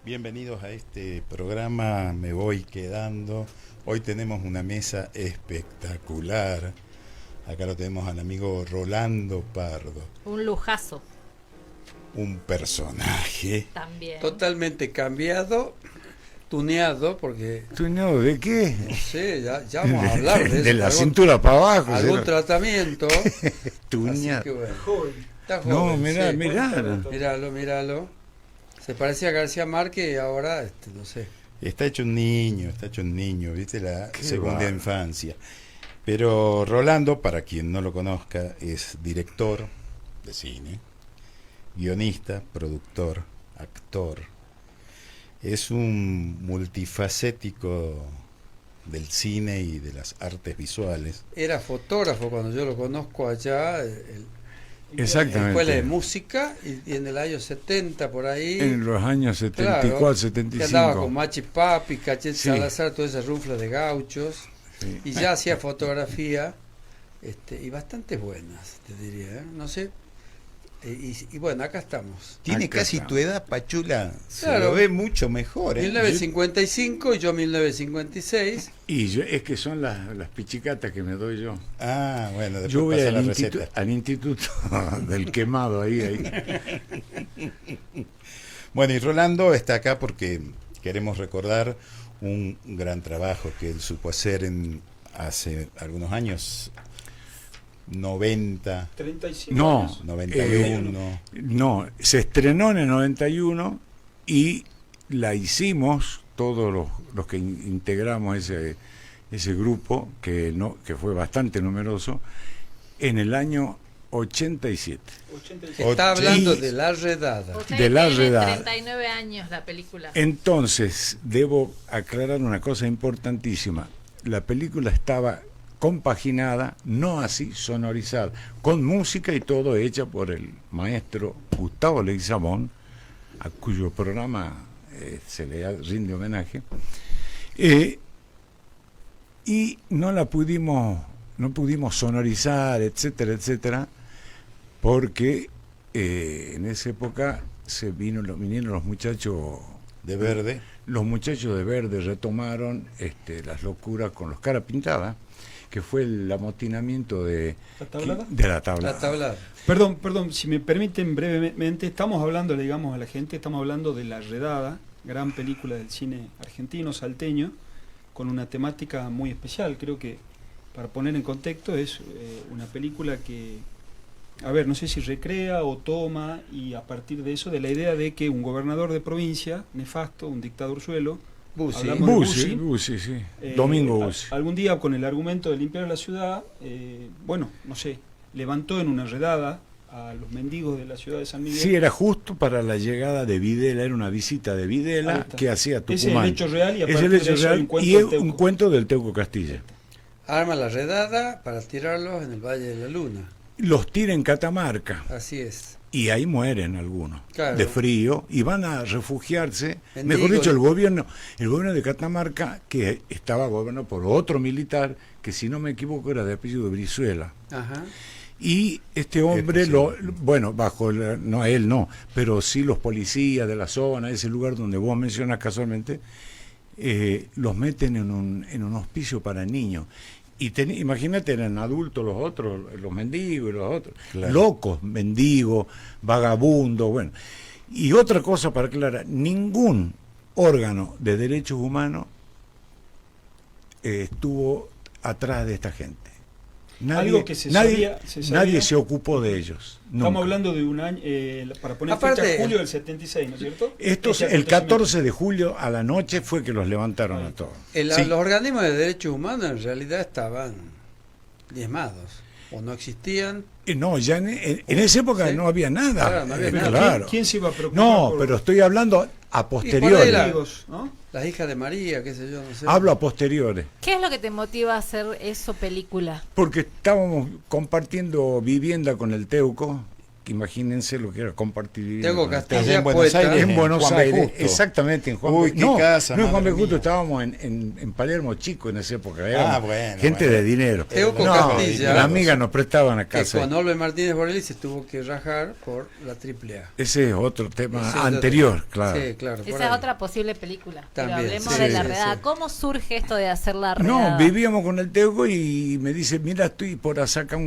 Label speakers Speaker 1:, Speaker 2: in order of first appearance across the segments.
Speaker 1: Bienvenidos a este programa Me Voy Quedando. Hoy tenemos una mesa espectacular. Acá lo tenemos al amigo Rolando Pardo.
Speaker 2: Un lujazo.
Speaker 1: Un personaje.
Speaker 2: También.
Speaker 3: Totalmente cambiado, tuneado, porque
Speaker 4: ¿Tuneado de qué?
Speaker 3: no sé, ya vamos a hablar de eso.
Speaker 4: De la cintura para abajo.
Speaker 3: Algún
Speaker 4: ¿sí?
Speaker 3: tratamiento.
Speaker 4: Tuneado.
Speaker 3: Así que bueno. Está
Speaker 4: No,
Speaker 3: joven,
Speaker 4: mirá,
Speaker 3: sí.
Speaker 4: mirá.
Speaker 3: Míralo. Se parecía a García Márquez y ahora, no sé.
Speaker 1: Está hecho un niño, ¿viste? La
Speaker 4: Qué
Speaker 1: segunda
Speaker 4: bárbaro.
Speaker 1: infancia. Pero Rolando, para quien no lo conozca, es director de cine, guionista, productor, actor. Es un multifacético del cine y de las artes visuales.
Speaker 3: Era fotógrafo cuando yo lo conozco allá,
Speaker 4: Exactamente.
Speaker 3: escuela de música, y en el año 70 por ahí.
Speaker 4: En los años 74,
Speaker 3: Claro,
Speaker 4: 75.
Speaker 3: que andaba con Machi Papi, Cachete
Speaker 4: Sí.
Speaker 3: Salazar, toda esa rufla de gauchos.
Speaker 4: Sí.
Speaker 3: Y ya hacía fotografía, y bastante buenas, te diría, ¿eh? No sé. Y bueno, acá estamos.
Speaker 1: Tiene
Speaker 4: Acá
Speaker 1: casi
Speaker 4: está.
Speaker 1: tu edad, Pachula. Se
Speaker 3: Claro.
Speaker 1: lo ve mucho mejor, ¿eh?
Speaker 3: 1955 y yo 1956.
Speaker 4: Es que son las pichicatas que me doy yo.
Speaker 1: Ah, bueno, después
Speaker 4: Yo voy
Speaker 1: pasa la
Speaker 4: al,
Speaker 1: receta.
Speaker 4: al instituto del quemado ahí.
Speaker 1: Bueno, y Rolando está acá porque queremos recordar un gran trabajo que él supo hacer hace algunos años, 90,
Speaker 5: 35
Speaker 4: No,
Speaker 5: años.
Speaker 1: 91.
Speaker 4: No, se estrenó en el 91 y la hicimos todos los que integramos ese grupo, que fue bastante numeroso, en el año 87.
Speaker 5: 86.
Speaker 3: Está hablando
Speaker 1: Y-
Speaker 3: de La Redada.
Speaker 2: Ustedes
Speaker 4: de la
Speaker 2: tienen
Speaker 4: redada.
Speaker 2: 39 años la película.
Speaker 4: Entonces, debo aclarar una cosa importantísima. La película estaba compaginada, no así sonorizada, con música y todo hecha por el maestro Gustavo Leguizamón, a cuyo programa se le rinde homenaje, y no pudimos sonorizar, etcétera, etcétera, porque en esa época vinieron los muchachos
Speaker 1: De Verde.
Speaker 4: Los muchachos de Verde retomaron las locuras con los Cara Pintada, que fue el amotinamiento de
Speaker 5: ¿La tablada?
Speaker 4: de la tabla.
Speaker 3: La tablada.
Speaker 5: Perdón, si me permiten brevemente, estamos hablando, le digamos a la gente, estamos hablando de La Redada, gran película del cine argentino, salteño, con una temática muy especial. Creo que, para poner en contexto, es una película que, a ver, no sé si recrea o toma, y a partir de eso, de la idea de que un gobernador de provincia, nefasto, un dictadorzuelo,
Speaker 3: Bussi.
Speaker 5: Hablamos de Bussi.
Speaker 4: Bussi, sí. Domingo Bussi.
Speaker 5: Algún día, con el argumento de limpiar la ciudad, bueno, no sé, levantó en una redada a los mendigos de la ciudad de San Miguel.
Speaker 4: Sí, era justo para la llegada de Videla, era una visita de
Speaker 5: Ahí
Speaker 4: Videla
Speaker 5: está.
Speaker 4: que hacía Tucumán.
Speaker 5: Ese es el hecho real, y a
Speaker 4: Es
Speaker 5: partir
Speaker 4: el
Speaker 5: de
Speaker 4: hecho
Speaker 5: eso hay
Speaker 4: real
Speaker 5: un cuento
Speaker 4: y
Speaker 5: del
Speaker 4: es
Speaker 5: Teuco.
Speaker 4: un cuento del Teuco Castilla.
Speaker 3: Arma la redada para tirarlos en el Valle de la Luna.
Speaker 4: Los tira en Catamarca
Speaker 3: Así es.
Speaker 4: y ahí mueren algunos
Speaker 3: Claro.
Speaker 4: de frío y van a refugiarse.
Speaker 3: Mendigos.
Speaker 4: Mejor dicho, el gobierno de Catamarca, que estaba gobernado por otro militar, que si no me equivoco era de apellido Brizuela.
Speaker 3: Ajá.
Speaker 4: Y este hombre,
Speaker 1: Sí.
Speaker 4: bueno, no él no, pero sí los policías de la zona, ese lugar donde vos mencionas casualmente, los meten en un hospicio para niños. Y imagínate, eran adultos los otros, los mendigos y los otros,
Speaker 1: Claro.
Speaker 4: locos, mendigos, vagabundos, bueno. Y otra cosa para aclarar, ningún órgano de derechos humanos estuvo atrás de esta gente.
Speaker 5: Algo que se sabía-
Speaker 4: nadie se ocupó de ellos.
Speaker 5: Estamos
Speaker 4: nunca.
Speaker 5: hablando de un año, para poner
Speaker 3: Aparte,
Speaker 5: fecha, julio del 76, ¿no es cierto?
Speaker 4: Estos,
Speaker 5: Ese
Speaker 4: el
Speaker 5: acontecimiento.
Speaker 4: 14 de julio a la noche fue que los levantaron a todos.
Speaker 1: Sí.
Speaker 3: Los organismos de derechos humanos en realidad estaban diezmados. O no existían.
Speaker 4: No, ya en esa época
Speaker 3: Sí.
Speaker 4: no había nada.
Speaker 3: Claro, no había
Speaker 5: Pero
Speaker 3: nada.
Speaker 4: Claro.
Speaker 5: ¿quién se iba a preocupar?
Speaker 4: No,
Speaker 5: por
Speaker 4: pero estoy hablando a
Speaker 3: Y
Speaker 4: posteriori.
Speaker 3: por ahí la-
Speaker 5: amigos, ¿no?
Speaker 3: Las hijas de María, qué sé yo, no sé.
Speaker 4: Hablo a posteriori.
Speaker 2: ¿Qué es lo que te motiva a hacer eso película?
Speaker 4: Porque estábamos compartiendo vivienda con el Teuco imagínense lo que era compartir vivienda
Speaker 3: Tengo
Speaker 4: con el
Speaker 3: Castilla
Speaker 4: Teo.
Speaker 1: en Buenos
Speaker 3: Poeta.
Speaker 1: Aires.
Speaker 4: En Buenos
Speaker 1: Juan B.
Speaker 4: Aires,
Speaker 1: Justo.
Speaker 4: exactamente, en Juan
Speaker 1: Uy,
Speaker 4: B.
Speaker 1: qué
Speaker 4: No,
Speaker 1: casa,
Speaker 4: no en Juan B.
Speaker 1: madre
Speaker 4: Justo,
Speaker 1: mía.
Speaker 4: estábamos en Palermo Chico en esa época. Éramos
Speaker 1: bueno,
Speaker 4: gente
Speaker 1: bueno.
Speaker 4: de dinero.
Speaker 3: Teuco
Speaker 4: No,
Speaker 3: Castilla.
Speaker 4: la amiga nos prestaban a
Speaker 3: Que
Speaker 4: casa.
Speaker 3: con Olve Martínez Borelli se tuvo que rajar por la AAA.
Speaker 4: Ese es otro tema
Speaker 3: Ese es
Speaker 4: anterior,
Speaker 3: otro.
Speaker 4: claro.
Speaker 3: Sí, claro. por
Speaker 2: Esa
Speaker 3: ahí.
Speaker 2: es otra posible película. Pero
Speaker 3: También,
Speaker 2: hablemos
Speaker 4: sí,
Speaker 2: de la
Speaker 3: sí,
Speaker 2: redada.
Speaker 3: sí.
Speaker 2: ¿Cómo surge esto de hacer la redada?
Speaker 4: No, vivíamos con el Teuco y me dice, mira, estoy por sacar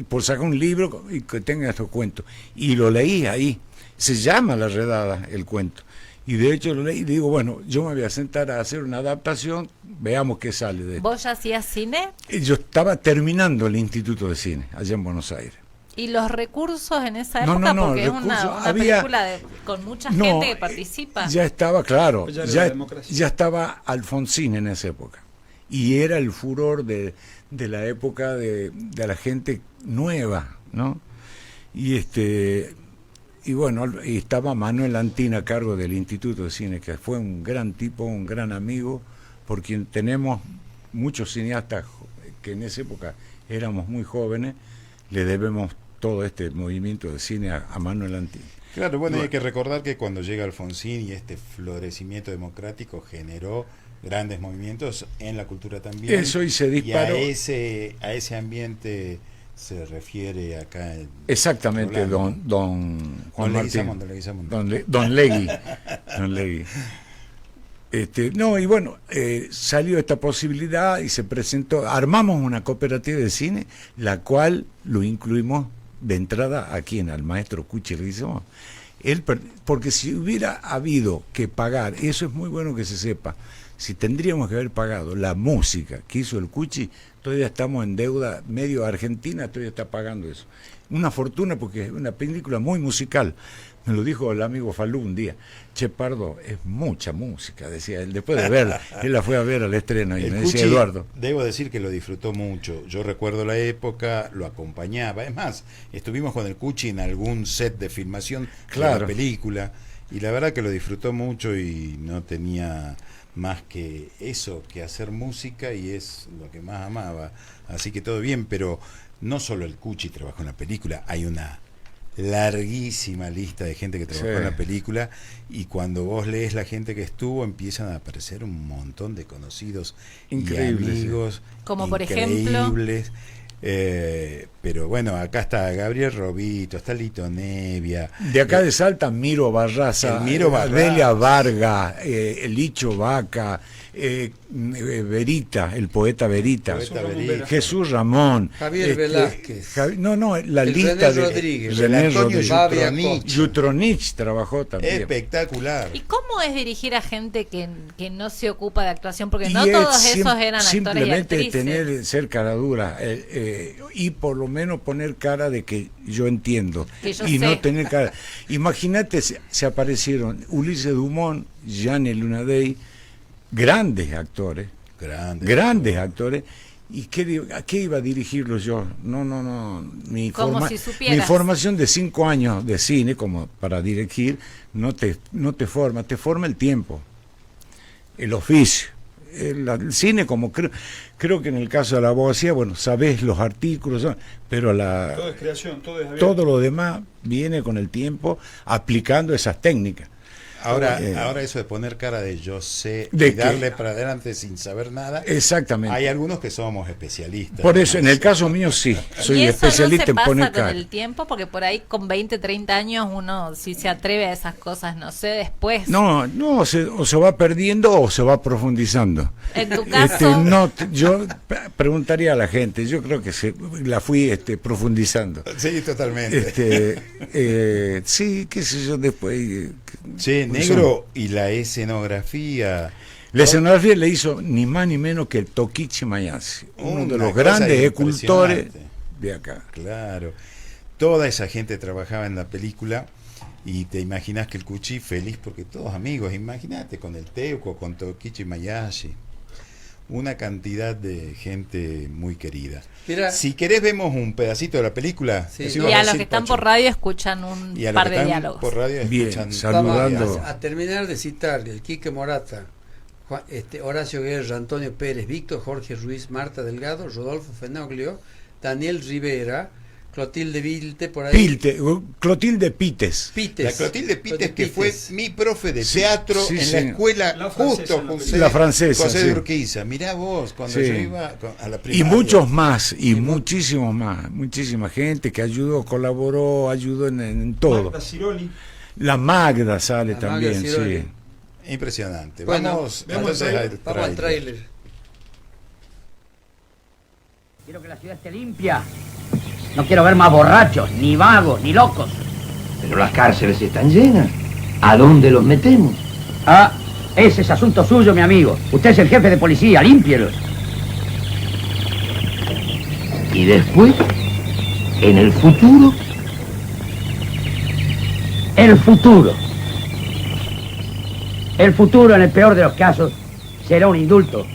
Speaker 4: por sacar un libro y que tenga estos cuentos. Y lo leí ahí. Se llama La Redada el cuento. Y de hecho lo leí y digo, bueno, yo me voy a sentar a hacer una adaptación, veamos qué sale de esto.
Speaker 2: ¿Vos ya hacías cine?
Speaker 4: Y yo estaba terminando el Instituto de Cine allá en Buenos Aires.
Speaker 2: ¿Y los recursos en esa
Speaker 4: No,
Speaker 2: época?
Speaker 4: no, no,
Speaker 2: Porque es
Speaker 4: recursos,
Speaker 2: una
Speaker 4: había-
Speaker 2: película con mucha
Speaker 4: No,
Speaker 2: gente que participa.
Speaker 4: Ya estaba, claro,
Speaker 5: Ya era la democracia.
Speaker 4: ya estaba Alfonsín en esa época. Y era el furor de la época de la gente nueva, ¿no? Y bueno, y estaba Manuel Antín a cargo del Instituto de Cine, que fue un gran tipo, un gran amigo, por quien tenemos muchos cineastas que en esa época éramos muy jóvenes, le debemos todo este movimiento de cine a Manuel Antín.
Speaker 1: Claro, bueno, hay que recordar que cuando llega Alfonsín y este florecimiento democrático generó grandes movimientos en la cultura también.
Speaker 4: Eso y se disparó.
Speaker 1: Y a ese ambiente se refiere acá el
Speaker 4: Exactamente,
Speaker 1: programa.
Speaker 4: don Juan Martín.
Speaker 1: Don Leguizamón.
Speaker 4: Don Legui. Don Legui. No, y bueno, salió esta posibilidad y se presentó, armamos una cooperativa de cine, la cual lo incluimos de entrada aquí al maestro Cuchi Leguizamón. Porque si hubiera habido que pagar, y eso es muy bueno que se sepa, si tendríamos que haber pagado la música que hizo el Cuchi, todavía estamos en deuda, medio Argentina todavía está pagando eso. Una fortuna porque es una película muy musical. Me lo dijo el amigo Falú un día. Che, Pardo, es mucha música, decía él, después de verla. Él la fue a ver al estreno y
Speaker 1: El
Speaker 4: me decía,
Speaker 1: Cuchi,
Speaker 4: Eduardo.
Speaker 1: debo decir que lo disfrutó mucho. Yo recuerdo la época, lo acompañaba. Es más, estuvimos con el Cuchi en algún set de filmación de
Speaker 4: Claro.
Speaker 1: la película y la verdad que lo disfrutó mucho y no tenía más que eso, que hacer música, y es lo que más amaba. Así que todo bien, pero no solo el Cuchi trabajó en la película, hay una larguísima lista de gente que trabajó
Speaker 4: Sí.
Speaker 1: en la película, y cuando vos lees la gente que estuvo empiezan a aparecer un montón de conocidos
Speaker 4: Increíbles,
Speaker 1: y amigos
Speaker 2: Como por ejemplo.
Speaker 1: increíbles. Pero bueno, acá está Gabriel Robito, está Lito Nevia,
Speaker 4: De acá de Salta, Miro Barraza,
Speaker 1: El Miro Barraza.
Speaker 4: Delia Varga, Licho Vaca, Verita, el poeta Verita,
Speaker 1: Poeta
Speaker 5: Jesús
Speaker 1: Verita.
Speaker 4: Jesús Ramón,
Speaker 3: Javier Velázquez.
Speaker 4: no, la
Speaker 3: El
Speaker 4: lista
Speaker 3: René
Speaker 4: de
Speaker 3: Rodríguez.
Speaker 1: el
Speaker 4: René
Speaker 1: Antonio
Speaker 4: Rodríguez.
Speaker 3: Babia
Speaker 1: Jutronich.
Speaker 3: Costa.
Speaker 4: Jutronich trabajó también.
Speaker 1: Espectacular.
Speaker 2: ¿Y cómo es dirigir a gente que no se ocupa de actuación? Porque
Speaker 4: Y
Speaker 2: no
Speaker 4: es
Speaker 2: todos esos eran actores y
Speaker 4: simplemente
Speaker 2: actrices.
Speaker 4: ser cara dura y por lo menos poner cara de que yo entiendo
Speaker 2: Que yo
Speaker 4: y
Speaker 2: sé.
Speaker 4: no tener cara. Imagínate, se aparecieron Ulises Dumont, Jeanne Lunadei, grandes actores,
Speaker 1: Grande.
Speaker 4: ¿Y a qué iba a dirigirlos yo? No. Mi,
Speaker 2: Como si supieras.
Speaker 4: mi formación de 5 años de cine, como para dirigir, no te forma, te forma el tiempo, el oficio. El cine, como creo que en el caso de la abogacía, bueno, sabés los artículos, pero
Speaker 5: Todo es creación, todo es abierto.
Speaker 4: todo lo demás viene con el tiempo aplicando esas técnicas.
Speaker 1: Ahora eso de poner cara de yo sé
Speaker 4: De
Speaker 1: y
Speaker 4: que-
Speaker 1: darle para adelante sin saber nada.
Speaker 4: Exactamente.
Speaker 1: Hay algunos que somos especialistas.
Speaker 4: Por eso, en el caso mío sí, soy
Speaker 2: y eso
Speaker 4: especialista
Speaker 2: no se
Speaker 4: en
Speaker 2: pasa
Speaker 4: poner
Speaker 2: con
Speaker 4: cara.
Speaker 2: el tiempo, porque por ahí con 20, 30 años uno si se atreve a esas cosas, no sé, después.
Speaker 4: No, o se va perdiendo o se va profundizando.
Speaker 2: En tu caso,
Speaker 4: Yo preguntaría a la gente, yo creo que la fui profundizando.
Speaker 1: Sí, totalmente.
Speaker 4: Sí, qué sé yo, después.
Speaker 1: Che, negro, y la escenografía.
Speaker 4: La escenografía le hizo ni más ni menos que el Tokichi Mayasi, uno de
Speaker 1: Una
Speaker 4: los
Speaker 1: cosa
Speaker 4: grandes escultores
Speaker 1: impresionante.
Speaker 4: de acá.
Speaker 1: Claro. Toda esa gente trabajaba en la película y te imaginas que el Cuchi feliz porque todos amigos, imagínate con el Teuco, con Tokichi Mayashi. Una cantidad de gente muy querida.
Speaker 3: Mira,
Speaker 1: Si querés vemos un pedacito de la película.
Speaker 3: Sí.
Speaker 1: Eso
Speaker 2: y
Speaker 1: ibas
Speaker 2: a
Speaker 1: a
Speaker 2: los
Speaker 1: decir,
Speaker 2: que están
Speaker 1: Pacho.
Speaker 2: por radio escuchan un
Speaker 1: Y a los
Speaker 2: par
Speaker 1: que
Speaker 2: de
Speaker 1: están
Speaker 2: diálogos.
Speaker 1: por radio
Speaker 4: Bien,
Speaker 1: escuchan.
Speaker 4: saludando.
Speaker 3: vamos a terminar de citar el Quique Morata, Horacio Guerra, Antonio Pérez, Víctor Jorge Ruiz, Marta Delgado, Rodolfo Fenoglio, Daniel Rivera, Clotilde Vilte, por ahí.
Speaker 4: Clotilde Pites.
Speaker 3: Pites.
Speaker 1: La Clotilde Pites, que
Speaker 3: Pites.
Speaker 1: fue mi profe de teatro
Speaker 4: sí,
Speaker 1: en
Speaker 4: sí.
Speaker 1: la escuela,
Speaker 5: La francesa,
Speaker 1: justo
Speaker 5: la
Speaker 4: La francesa,
Speaker 1: José
Speaker 4: sí.
Speaker 1: de Urquiza. Mirá vos, cuando
Speaker 4: Sí.
Speaker 1: yo iba a la
Speaker 4: Y
Speaker 1: primaria.
Speaker 4: muchos más, y muchísimos más, muchísima gente que ayudó, colaboró, ayudó en todo.
Speaker 5: Magda Ciroli.
Speaker 4: La Magda sale
Speaker 3: La
Speaker 4: también,
Speaker 3: Magda Ciroli.
Speaker 4: sí.
Speaker 1: Impresionante.
Speaker 3: Bueno,
Speaker 1: vamos
Speaker 5: veamos
Speaker 1: entonces
Speaker 5: el
Speaker 1: al
Speaker 3: Vamos al
Speaker 1: tráiler.
Speaker 3: tráiler.
Speaker 6: Quiero que la ciudad esté limpia. No quiero ver más borrachos, ni vagos, ni locos.
Speaker 7: Pero las cárceles están llenas. ¿A dónde los metemos?
Speaker 6: Ah, ese es asunto suyo, mi amigo. Usted es el jefe de policía, límpielos.
Speaker 7: Y después, en el futuro,
Speaker 6: El futuro. El futuro, en el peor de los casos, será un indulto.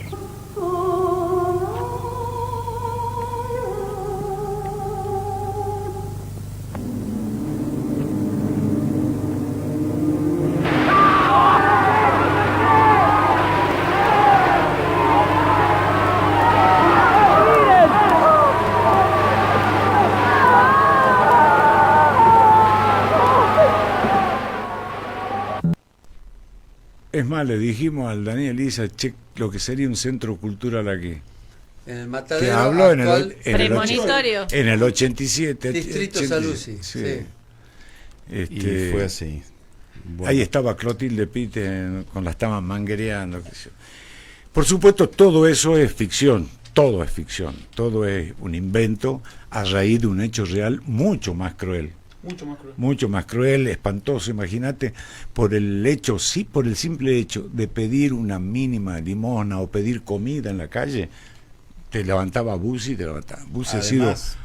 Speaker 4: Es más, le dijimos al Daniel Isa, che, lo que sería un centro cultural aquí.
Speaker 3: En el
Speaker 4: Que
Speaker 3: matadero
Speaker 4: habló
Speaker 3: actual,
Speaker 2: Premonitorio.
Speaker 4: en el 87.
Speaker 3: Distrito
Speaker 4: 80,
Speaker 3: Saluzzi, sí.
Speaker 4: Este,
Speaker 1: Y fue así. Bueno,
Speaker 4: Ahí estaba Clotilde Pite con la estaban manguereando. Qué sé yo. Por supuesto, todo eso es ficción. Todo es ficción. Todo es un invento a raíz de un hecho real mucho más cruel.
Speaker 5: Mucho más cruel.
Speaker 4: Espantoso. Imagínate, por el hecho, sí, por el simple hecho de pedir una mínima limosna o pedir comida en la calle, te levantaba Bussi, te levantaba. Bussi ha sido.
Speaker 1: además,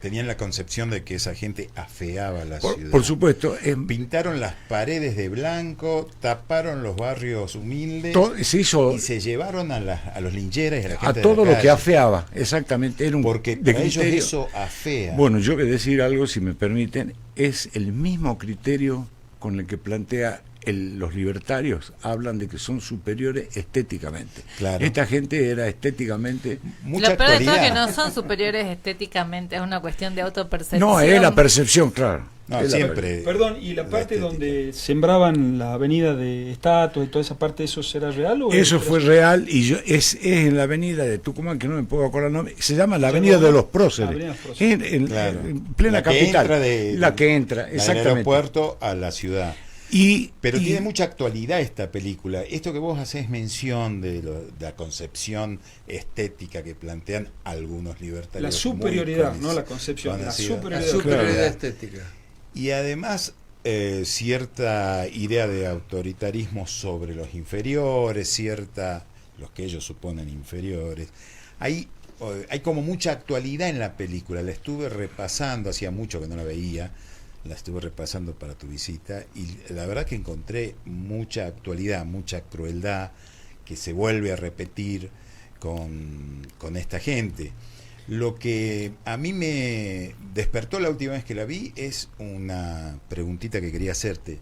Speaker 1: tenían la concepción de que esa gente afeaba la ciudad.
Speaker 4: Por supuesto,
Speaker 1: Pintaron las paredes de blanco, taparon los barrios humildes
Speaker 4: se hizo
Speaker 1: y se llevaron a los lincheras y a la gente
Speaker 4: a
Speaker 1: de
Speaker 4: todo
Speaker 1: la
Speaker 4: lo que
Speaker 1: calle.
Speaker 4: afeaba, exactamente. Era un
Speaker 1: Porque
Speaker 4: de
Speaker 1: para ellos
Speaker 4: criterio.
Speaker 1: eso afea.
Speaker 4: Bueno, yo voy a decir algo, si me permiten, es el mismo criterio con el que plantea los libertarios, hablan de que son superiores estéticamente.
Speaker 1: Claro.
Speaker 4: Esta gente era estéticamente...
Speaker 1: Mucha
Speaker 2: Lo peor de todo es que
Speaker 1: actualidad.
Speaker 2: no son superiores estéticamente, es una cuestión de autopercepción.
Speaker 4: No, es la percepción, claro.
Speaker 1: No,
Speaker 4: Es la
Speaker 1: siempre.
Speaker 5: Perdón, ¿y la parte
Speaker 1: estética.
Speaker 5: donde sembraban la avenida de estatuas y toda esa parte, eso será real? ¿O
Speaker 4: Eso
Speaker 5: era-
Speaker 4: fue real y es en la avenida de Tucumán, que no me puedo acordar el nombre, se llama la avenida de los Próceres.
Speaker 5: Avenida de los Próceres.
Speaker 4: En
Speaker 1: Claro.
Speaker 4: en plena
Speaker 1: La que
Speaker 4: capital.
Speaker 1: entra de-
Speaker 4: la que entra,
Speaker 1: Del
Speaker 4: exactamente.
Speaker 1: aeropuerto a la ciudad. Pero
Speaker 4: y-
Speaker 1: tiene mucha actualidad esta película. Esto que vos haces mención de la concepción estética que plantean algunos libertarios.
Speaker 5: La
Speaker 1: muy
Speaker 5: superioridad, no la
Speaker 1: conocidos.
Speaker 5: concepción, la
Speaker 3: La
Speaker 5: superioridad.
Speaker 3: superioridad
Speaker 4: Claro.
Speaker 3: estética.
Speaker 1: Y además cierta idea de autoritarismo sobre los inferiores, los que ellos suponen inferiores. Hay como mucha actualidad en la película. La estuve repasando, hacía mucho que no la veía, la estuve repasando para tu visita y la verdad que encontré mucha actualidad, mucha crueldad que se vuelve a repetir con esta gente. Lo que a mí me despertó la última vez que la vi es una preguntita que quería hacerte.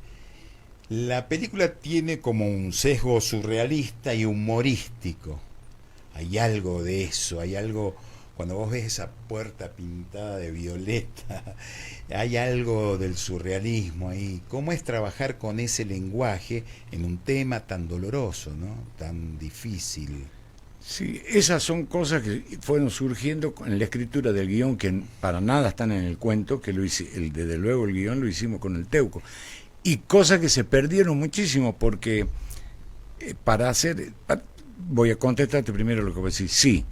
Speaker 1: La película tiene como un sesgo surrealista y humorístico. Hay algo de eso, hay algo, cuando vos ves esa puerta pintada de violeta, hay algo del surrealismo ahí. ¿Cómo es trabajar con ese lenguaje en un tema tan doloroso, ¿no? Tan difícil?
Speaker 4: Sí, esas son cosas que fueron surgiendo en la escritura del guión, que para nada están en el cuento, que desde luego el guión lo hicimos con el Teuco. Y cosas que se perdieron muchísimo, porque voy a contestarte primero lo que voy a decir. Sí,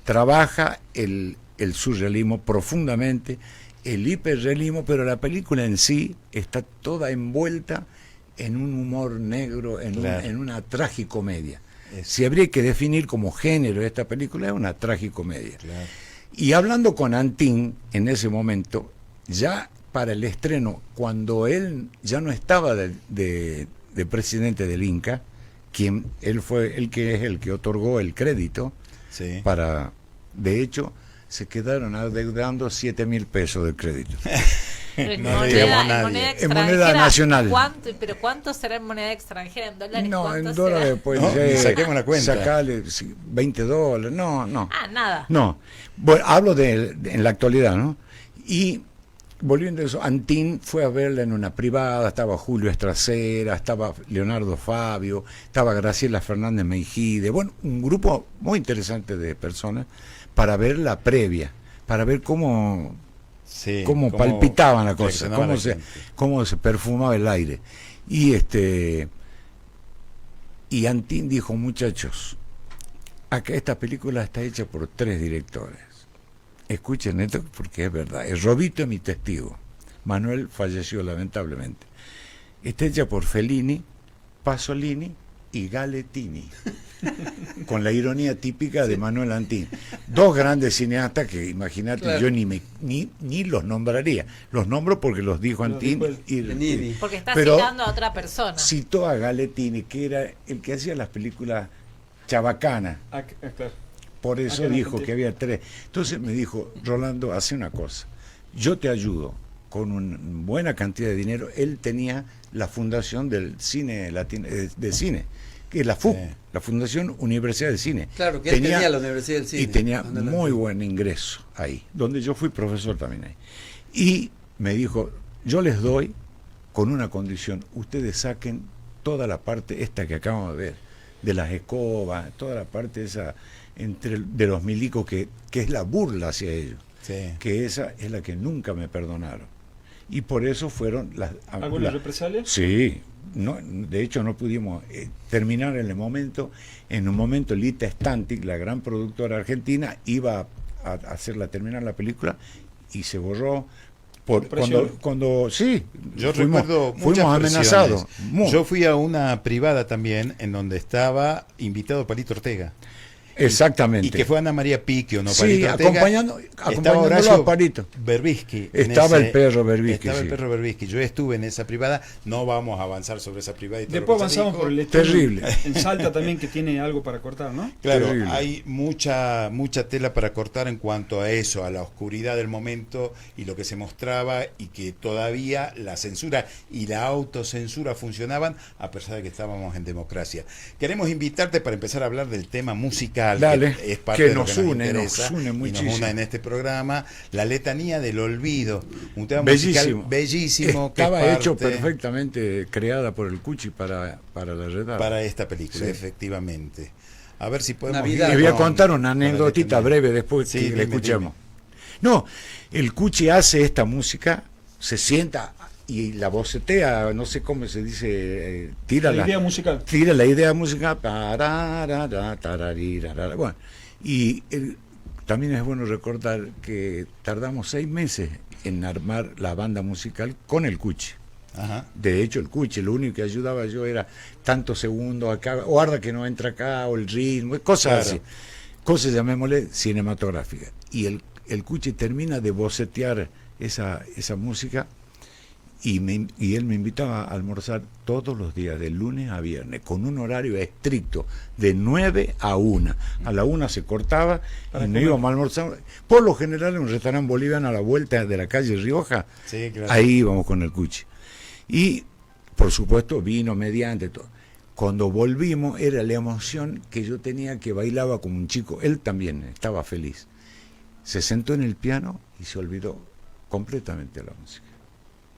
Speaker 4: trabaja el surrealismo profundamente, el hiperrealismo, pero la película en sí está toda envuelta en un humor negro, en una tragicomedia. Si habría que definir como género esta película, es una tragicomedia.
Speaker 1: Claro.
Speaker 4: Y hablando con Antín en ese momento, ya para el estreno, cuando él ya no estaba de presidente del Inca, él fue el que otorgó el crédito
Speaker 1: Sí.
Speaker 4: de hecho, se quedaron adeudando 7.000 pesos de crédito.
Speaker 2: En
Speaker 1: No le digamos a nadie.
Speaker 2: moneda
Speaker 4: En moneda
Speaker 2: extranjera,
Speaker 4: nacional.
Speaker 2: ¿Pero cuánto será en moneda extranjera? ¿En dólares?
Speaker 4: No,
Speaker 2: ¿Cuánto
Speaker 4: en
Speaker 2: será?
Speaker 4: dólares pues
Speaker 1: No, ni saquemos la cuenta.
Speaker 4: Sacale sí, $20, no.
Speaker 2: Ah, nada.
Speaker 4: No, bueno, hablo en la actualidad, ¿no? Y volviendo a eso, Antín fue a verla en una privada, estaba Julio Estracera, estaba Leonardo Fabio, estaba Graciela Fernández Meijide, bueno, un grupo muy interesante de personas para ver la previa, para ver cómo
Speaker 1: Sí,
Speaker 4: cómo palpitaban la cosa,
Speaker 1: reaccionaba la gente.
Speaker 4: cómo se perfumaba el aire. Y Antín dijo, muchachos, acá esta película está hecha por 3 directores. Escuchen esto porque es verdad. El Robito es mi testigo. Manuel falleció lamentablemente. Está hecha por Fellini, Pasolini y Galetini, con la ironía típica de Manuel Antín. 2 grandes cineastas que, imagínate,
Speaker 3: Claro.
Speaker 4: yo ni los nombraría. Los nombro porque los dijo
Speaker 5: Los
Speaker 4: Antín.
Speaker 5: dijo él.
Speaker 3: Benigni.
Speaker 2: Porque está
Speaker 4: Pero
Speaker 2: citando a otra persona.
Speaker 4: citó a Galetini, que era el que hacía las películas chabacanas.
Speaker 5: Claro.
Speaker 4: Por eso
Speaker 5: Acá en
Speaker 4: dijo
Speaker 5: Argentina.
Speaker 4: que había 3. Entonces me dijo, Rolando, hace una cosa. Yo te ayudo con una buena cantidad de dinero. Él tenía la fundación del cine latino, de cine, que es la FUC,
Speaker 1: Sí.
Speaker 4: la Fundación Universidad de Cine.
Speaker 3: Claro, que él tenía la Universidad del Cine.
Speaker 4: Y tenía
Speaker 3: Manuel
Speaker 4: muy
Speaker 3: Antín.
Speaker 4: buen ingreso ahí, donde yo fui profesor también ahí. Y me dijo, yo les doy con una condición, ustedes saquen toda la parte esta que acabamos de ver, de las escobas, toda la parte esa de los milicos que es la burla hacia ellos,
Speaker 1: Sí.
Speaker 4: que esa es la que nunca me perdonaron. Y por eso fueron
Speaker 5: ¿Algunas represalias?
Speaker 4: Sí, no, de hecho no pudimos terminar en un momento Lita Stantic, la gran productora argentina, iba a hacerla terminar la película y se borró
Speaker 5: Presión.
Speaker 4: cuando sí,
Speaker 1: Yo
Speaker 4: fuimos
Speaker 1: recuerdo muchas
Speaker 4: amenazados.
Speaker 1: presiones. Yo fui a una privada también en donde estaba invitado Palito Ortega.
Speaker 4: Exactamente.
Speaker 1: Y que fue Ana María Piquio, ¿no?
Speaker 4: Sí,
Speaker 1: Palito Ortega.
Speaker 4: acompañándolo
Speaker 1: Estaba
Speaker 4: a
Speaker 1: Horacio
Speaker 4: Palito.
Speaker 1: Berbisky.
Speaker 4: Estaba el perro Berbisky,
Speaker 1: Estaba el
Speaker 4: sí.
Speaker 1: perro Berbisky. Yo estuve en esa privada. No vamos a avanzar sobre esa privada. Y todo
Speaker 5: Después
Speaker 1: lo que se
Speaker 5: avanzamos
Speaker 1: dijo.
Speaker 5: por el estudio.
Speaker 4: Terrible.
Speaker 5: En Salta también, que tiene algo para cortar, ¿no?
Speaker 1: Claro,
Speaker 4: Terrible.
Speaker 1: hay mucha tela para cortar en cuanto a eso, a la oscuridad del momento y lo que se mostraba, y que todavía la censura y la autocensura funcionaban a pesar de que estábamos en democracia. Queremos invitarte para empezar a hablar del tema musical.
Speaker 4: Dale,
Speaker 1: que es parte
Speaker 4: que
Speaker 1: de lo
Speaker 4: nos
Speaker 1: que
Speaker 4: une
Speaker 1: interesa, y
Speaker 4: muchísimo.
Speaker 1: nos une en este programa, La Letanía del Olvido, un tema
Speaker 4: Bellísimo.
Speaker 1: musical bellísimo que
Speaker 4: Estaba
Speaker 1: es
Speaker 4: hecho
Speaker 1: parte
Speaker 4: perfectamente, creada por el Cuchi para la redada.
Speaker 1: para esta película,
Speaker 4: Sí.
Speaker 1: efectivamente. A ver si podemos
Speaker 3: Navidad.
Speaker 1: ir
Speaker 4: Le voy a
Speaker 1: con-
Speaker 4: contar una
Speaker 1: con La
Speaker 4: anécdotita
Speaker 1: Letanía.
Speaker 4: breve después
Speaker 1: Sí,
Speaker 4: que
Speaker 1: dime,
Speaker 4: la escuchemos. No, el Cuchi hace esta música, se sienta y la bocetea, no sé cómo se dice, tira
Speaker 5: La idea musical.
Speaker 4: Tira la idea musical. Tararara, tararirara. Bueno, y también es bueno recordar que tardamos 6 meses en armar la banda musical con el Cuchi.
Speaker 1: Ajá.
Speaker 4: De hecho, el Cuchi, lo único que ayudaba yo era tantos segundos acá, guarda que no entra acá, o el ritmo, cosas
Speaker 1: Claro.
Speaker 4: así. Cosas, llamémosle, cinematográficas. Y el Cuchi termina de bocetear esa música y él me invitaba a almorzar todos los días, de lunes a viernes, con un horario estricto, de 9 a 1. A la 1 se cortaba
Speaker 5: Para
Speaker 4: y nos
Speaker 5: comer.
Speaker 4: íbamos a almorzar. Por lo general en un restaurante boliviano a la vuelta de la calle Rioja,
Speaker 1: Sí, claro.
Speaker 4: ahí íbamos con el Cuchi. Y, por supuesto, vino mediante todo. Cuando volvimos, era la emoción que yo tenía, que bailaba como un chico. Él también estaba feliz. Se sentó en el piano y se olvidó completamente de la música.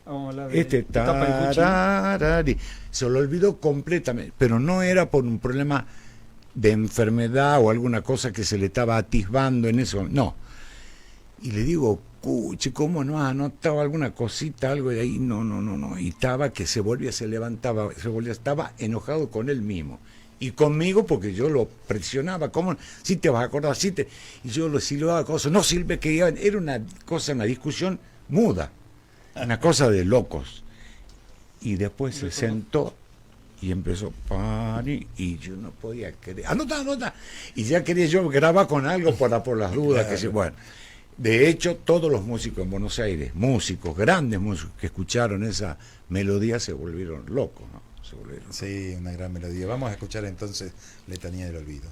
Speaker 5: Vamos a hablar de etapa del Cuchi.
Speaker 4: Tararari, se lo olvidó completamente, pero no era por un problema de enfermedad o alguna cosa que se le estaba atisbando en eso, no. Y le digo, Cuchi, ¿cómo no has anotado alguna cosita, algo de ahí? No. Y estaba que se levantaba, estaba enojado con él mismo. Y conmigo, porque yo lo presionaba, ¿cómo? Si te vas a acordar, y yo lo silbaba cosas, no sirve que era una cosa, una discusión muda, una cosa de locos. Y después se sentó y empezó, Pani, y yo no podía creer, anota, y ya quería yo grabar con algo por las dudas, que bueno. De hecho, todos los músicos en Buenos Aires, grandes músicos que escucharon esa melodía, se volvieron locos, ¿no? Se volvieron locos.
Speaker 1: Sí, una gran melodía. Vamos a escuchar entonces Letanía del Olvido.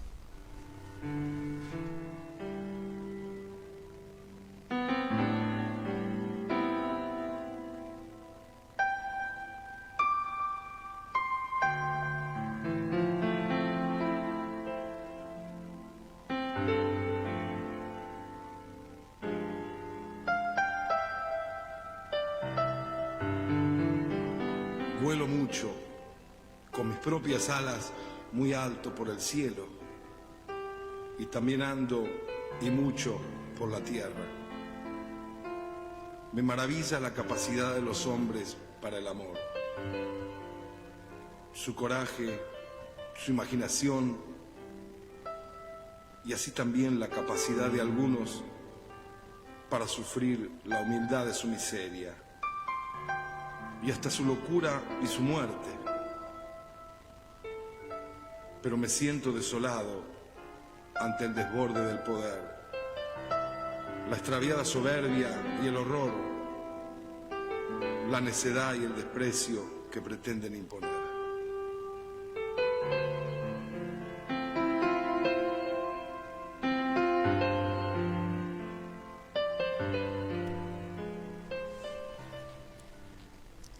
Speaker 8: Vuelo mucho, con mis propias alas, muy alto por el cielo. Y también ando, y mucho, por la tierra. Me maravilla la capacidad de los hombres para el amor. Su coraje, su imaginación, y así también la capacidad de algunos para sufrir la humildad de su miseria, y hasta su locura y su muerte. Pero me siento desolado ante el desborde del poder, la extraviada soberbia y el horror, la necedad y el desprecio que pretenden imponer.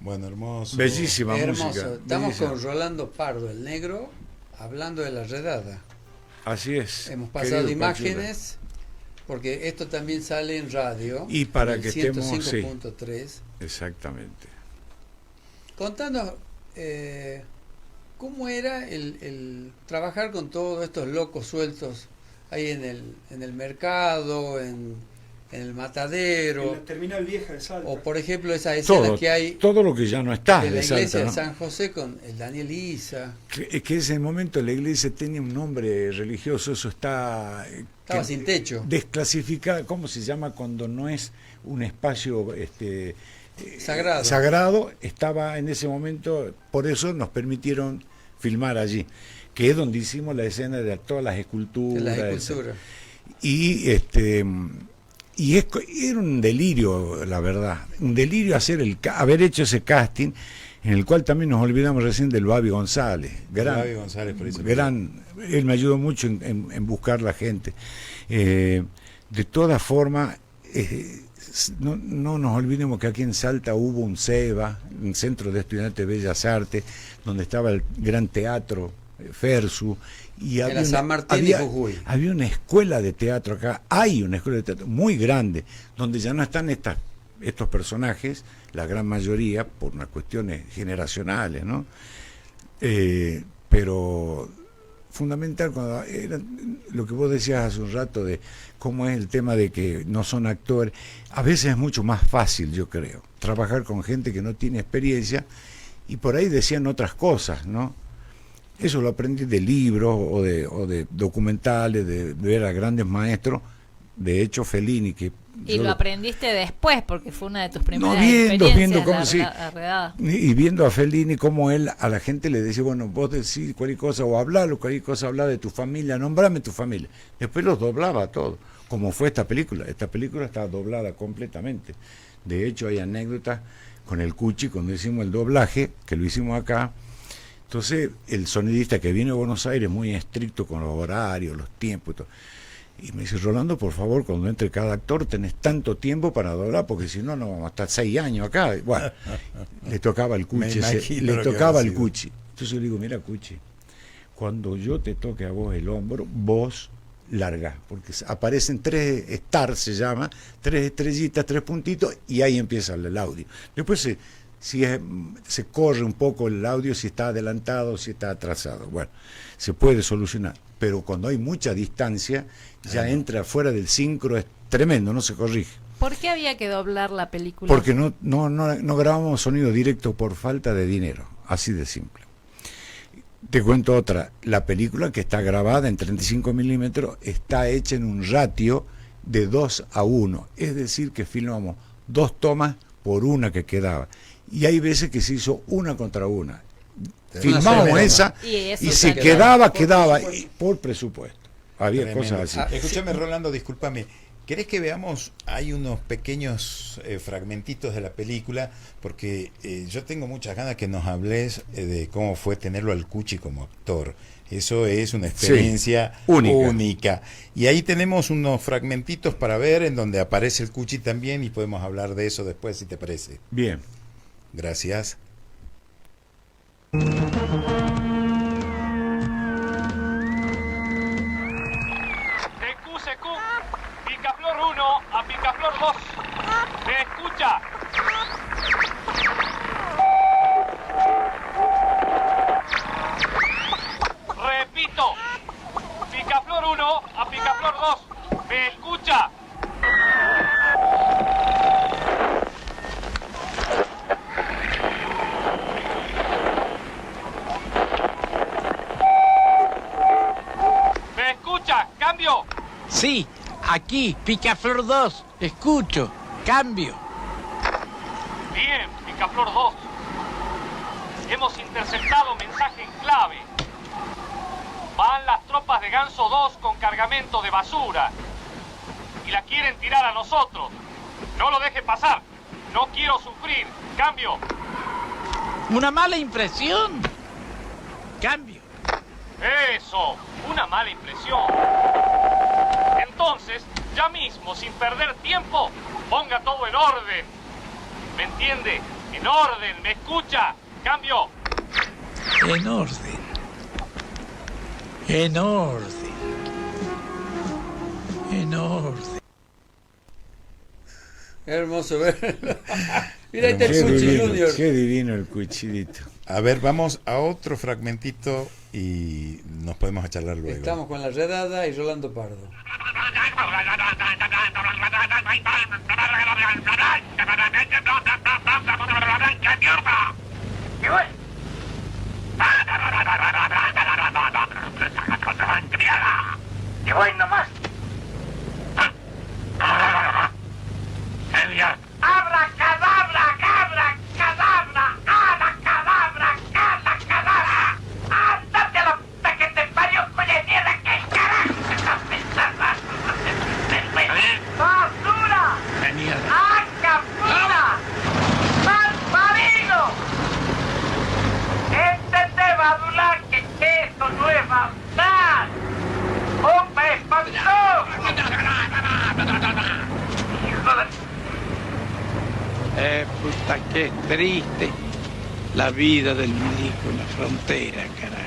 Speaker 1: Bueno, hermoso.
Speaker 4: Bellísima
Speaker 3: Hermoso.
Speaker 4: música.
Speaker 3: Estamos
Speaker 4: bellísima.
Speaker 3: con Rolando Pardo, el negro, hablando de la redada.
Speaker 4: Así es.
Speaker 3: Hemos pasado
Speaker 4: querido
Speaker 3: imágenes, porque esto también sale en radio.
Speaker 4: Y para
Speaker 3: en
Speaker 4: que estemos,
Speaker 3: 105.3.
Speaker 4: Exactamente.
Speaker 3: Contanos, ¿cómo era el trabajar con todos estos locos sueltos ahí en el mercado, en el matadero?
Speaker 5: En la terminal vieja de Salta.
Speaker 3: O por ejemplo esa escena
Speaker 4: Todo,
Speaker 3: que hay
Speaker 4: todo lo que ya no está
Speaker 3: de la
Speaker 4: de Salta,
Speaker 3: iglesia
Speaker 4: ¿no?
Speaker 3: de San José con el Daniel Isa.
Speaker 4: Que ese momento la iglesia tenía un nombre religioso, eso está
Speaker 3: Estaba sin techo.
Speaker 4: desclasificado. ¿Cómo se llama cuando no es un espacio
Speaker 3: Sagrado.
Speaker 4: sagrado? Estaba en ese momento, por eso nos permitieron filmar allí, que es donde hicimos la escena de todas las esculturas.
Speaker 3: De las esculturas.
Speaker 4: Y era un delirio, la verdad, un delirio haber hecho ese casting, en el cual también nos olvidamos recién del Babi González.
Speaker 1: Babi González, por eso.
Speaker 4: Él me ayudó mucho en buscar la gente. De todas formas, no nos olvidemos que aquí en Salta hubo un CEBA, un Centro de Estudiantes de Bellas Artes, donde estaba el gran teatro Fersu, y
Speaker 3: Era San Martín y Jujuy.
Speaker 4: había una escuela de teatro acá, hay una escuela de teatro muy grande, donde ya no están estos personajes, la gran mayoría, por unas cuestiones generacionales, ¿no? Pero fundamental, cuando era lo que vos decías hace un rato de cómo es el tema de que no son actores, a veces es mucho más fácil, yo creo, trabajar con gente que no tiene experiencia, y por ahí decían otras cosas, ¿no? Eso lo aprendí de libros o de documentales, de ver a grandes maestros. De hecho, Fellini, que...
Speaker 2: Y lo aprendiste después, porque fue una de tus primeras
Speaker 4: viendo
Speaker 2: experiencias,
Speaker 4: cómo
Speaker 2: la
Speaker 4: sí.
Speaker 2: redada.
Speaker 4: Y viendo a Fellini cómo él a la gente le decía, bueno, vos decís cualquier cosa o hablalo, cualquier cosa, habla de tu familia, nombrame tu familia. Después los doblaba todo, como fue esta película. Esta película está doblada completamente. De hecho, hay anécdotas con el Cuchi, cuando hicimos el doblaje, que lo hicimos acá. Entonces, el sonidista que viene de Buenos Aires, muy estricto con los horarios, los tiempos y todo. Y me dice, Rolando, por favor, cuando entre cada actor tenés tanto tiempo para doblar, porque si no, no vamos a estar 6 años acá. Bueno, le tocaba al Cuchi, le tocaba al Cuchi. Entonces yo le digo, mira, Cuchi, cuando yo te toque a vos el hombro, vos larga, porque aparecen 3 stars, se llama, 3 estrellitas, 3 puntitos, y ahí empieza el audio. Después se corre un poco el audio, si está adelantado, si está atrasado. Bueno, se puede solucionar, pero cuando hay mucha distancia, ya entra fuera del sincro, es tremendo, no se corrige.
Speaker 2: ¿Por qué había que doblar la película?
Speaker 4: Porque no grabamos sonido directo por falta de dinero, así de simple. Te cuento otra, la película que está grabada en 35 milímetros está hecha en un ratio de 2:1, es decir, que filmamos 2 tomas por una que quedaba. Y hay veces que se hizo una contra una. Filmamos esa y si quedaba, y por presupuesto. Había
Speaker 1: Tremendo.
Speaker 4: cosas así.
Speaker 1: Escúchame, Rolando, discúlpame. ¿Querés que veamos? Hay unos pequeños fragmentitos de la película, porque yo tengo muchas ganas que nos hables de cómo fue tenerlo al Cuchi como actor. Eso es una experiencia única. Y ahí tenemos unos fragmentitos para ver en donde aparece el Cuchi también, y podemos hablar de eso después, si te parece.
Speaker 4: Bien.
Speaker 1: Gracias.
Speaker 9: TQCQ, Picaflor 1 a Picaflor 2. ¿Me escucha?
Speaker 10: Sí, aquí, Picaflor 2. Escucho. Cambio.
Speaker 9: Bien, Picaflor 2. Hemos interceptado mensaje en clave. Van las tropas de Ganso 2 con cargamento de basura. Y la quieren tirar a nosotros. No lo deje pasar. No quiero sufrir. Cambio.
Speaker 10: Una mala impresión. Cambio.
Speaker 9: Eso, una mala impresión. Entonces, ya mismo, sin perder tiempo, ponga todo en orden. ¿Me entiende? En orden, ¿me escucha? Cambio.
Speaker 10: En orden. En orden. En orden.
Speaker 3: Hermoso verlo. Mira, ahí está el
Speaker 4: Qué
Speaker 3: Cuchi
Speaker 4: divino,
Speaker 3: Junior.
Speaker 4: qué divino el cuchilito.
Speaker 1: A ver, vamos a otro fragmentito y nos podemos charlar luego.
Speaker 3: Estamos con la redada y Rolando Pardo.
Speaker 6: ¡Que voy nomás! ¡Abra, cadabra, cabra, cadabra! ¡Ala, cadabra, cala, cadabra! ¡Ándate a la puta que te parió, coño de mierda! ¿Qué carajo se estás pensando? ¡Basura! ¡Aca, puta! ¡Malparido! Este te va a durar que esto no es bastar. ¡Hombre, espantoso!
Speaker 10: Puta, qué triste. La vida del milico en la frontera, carajo.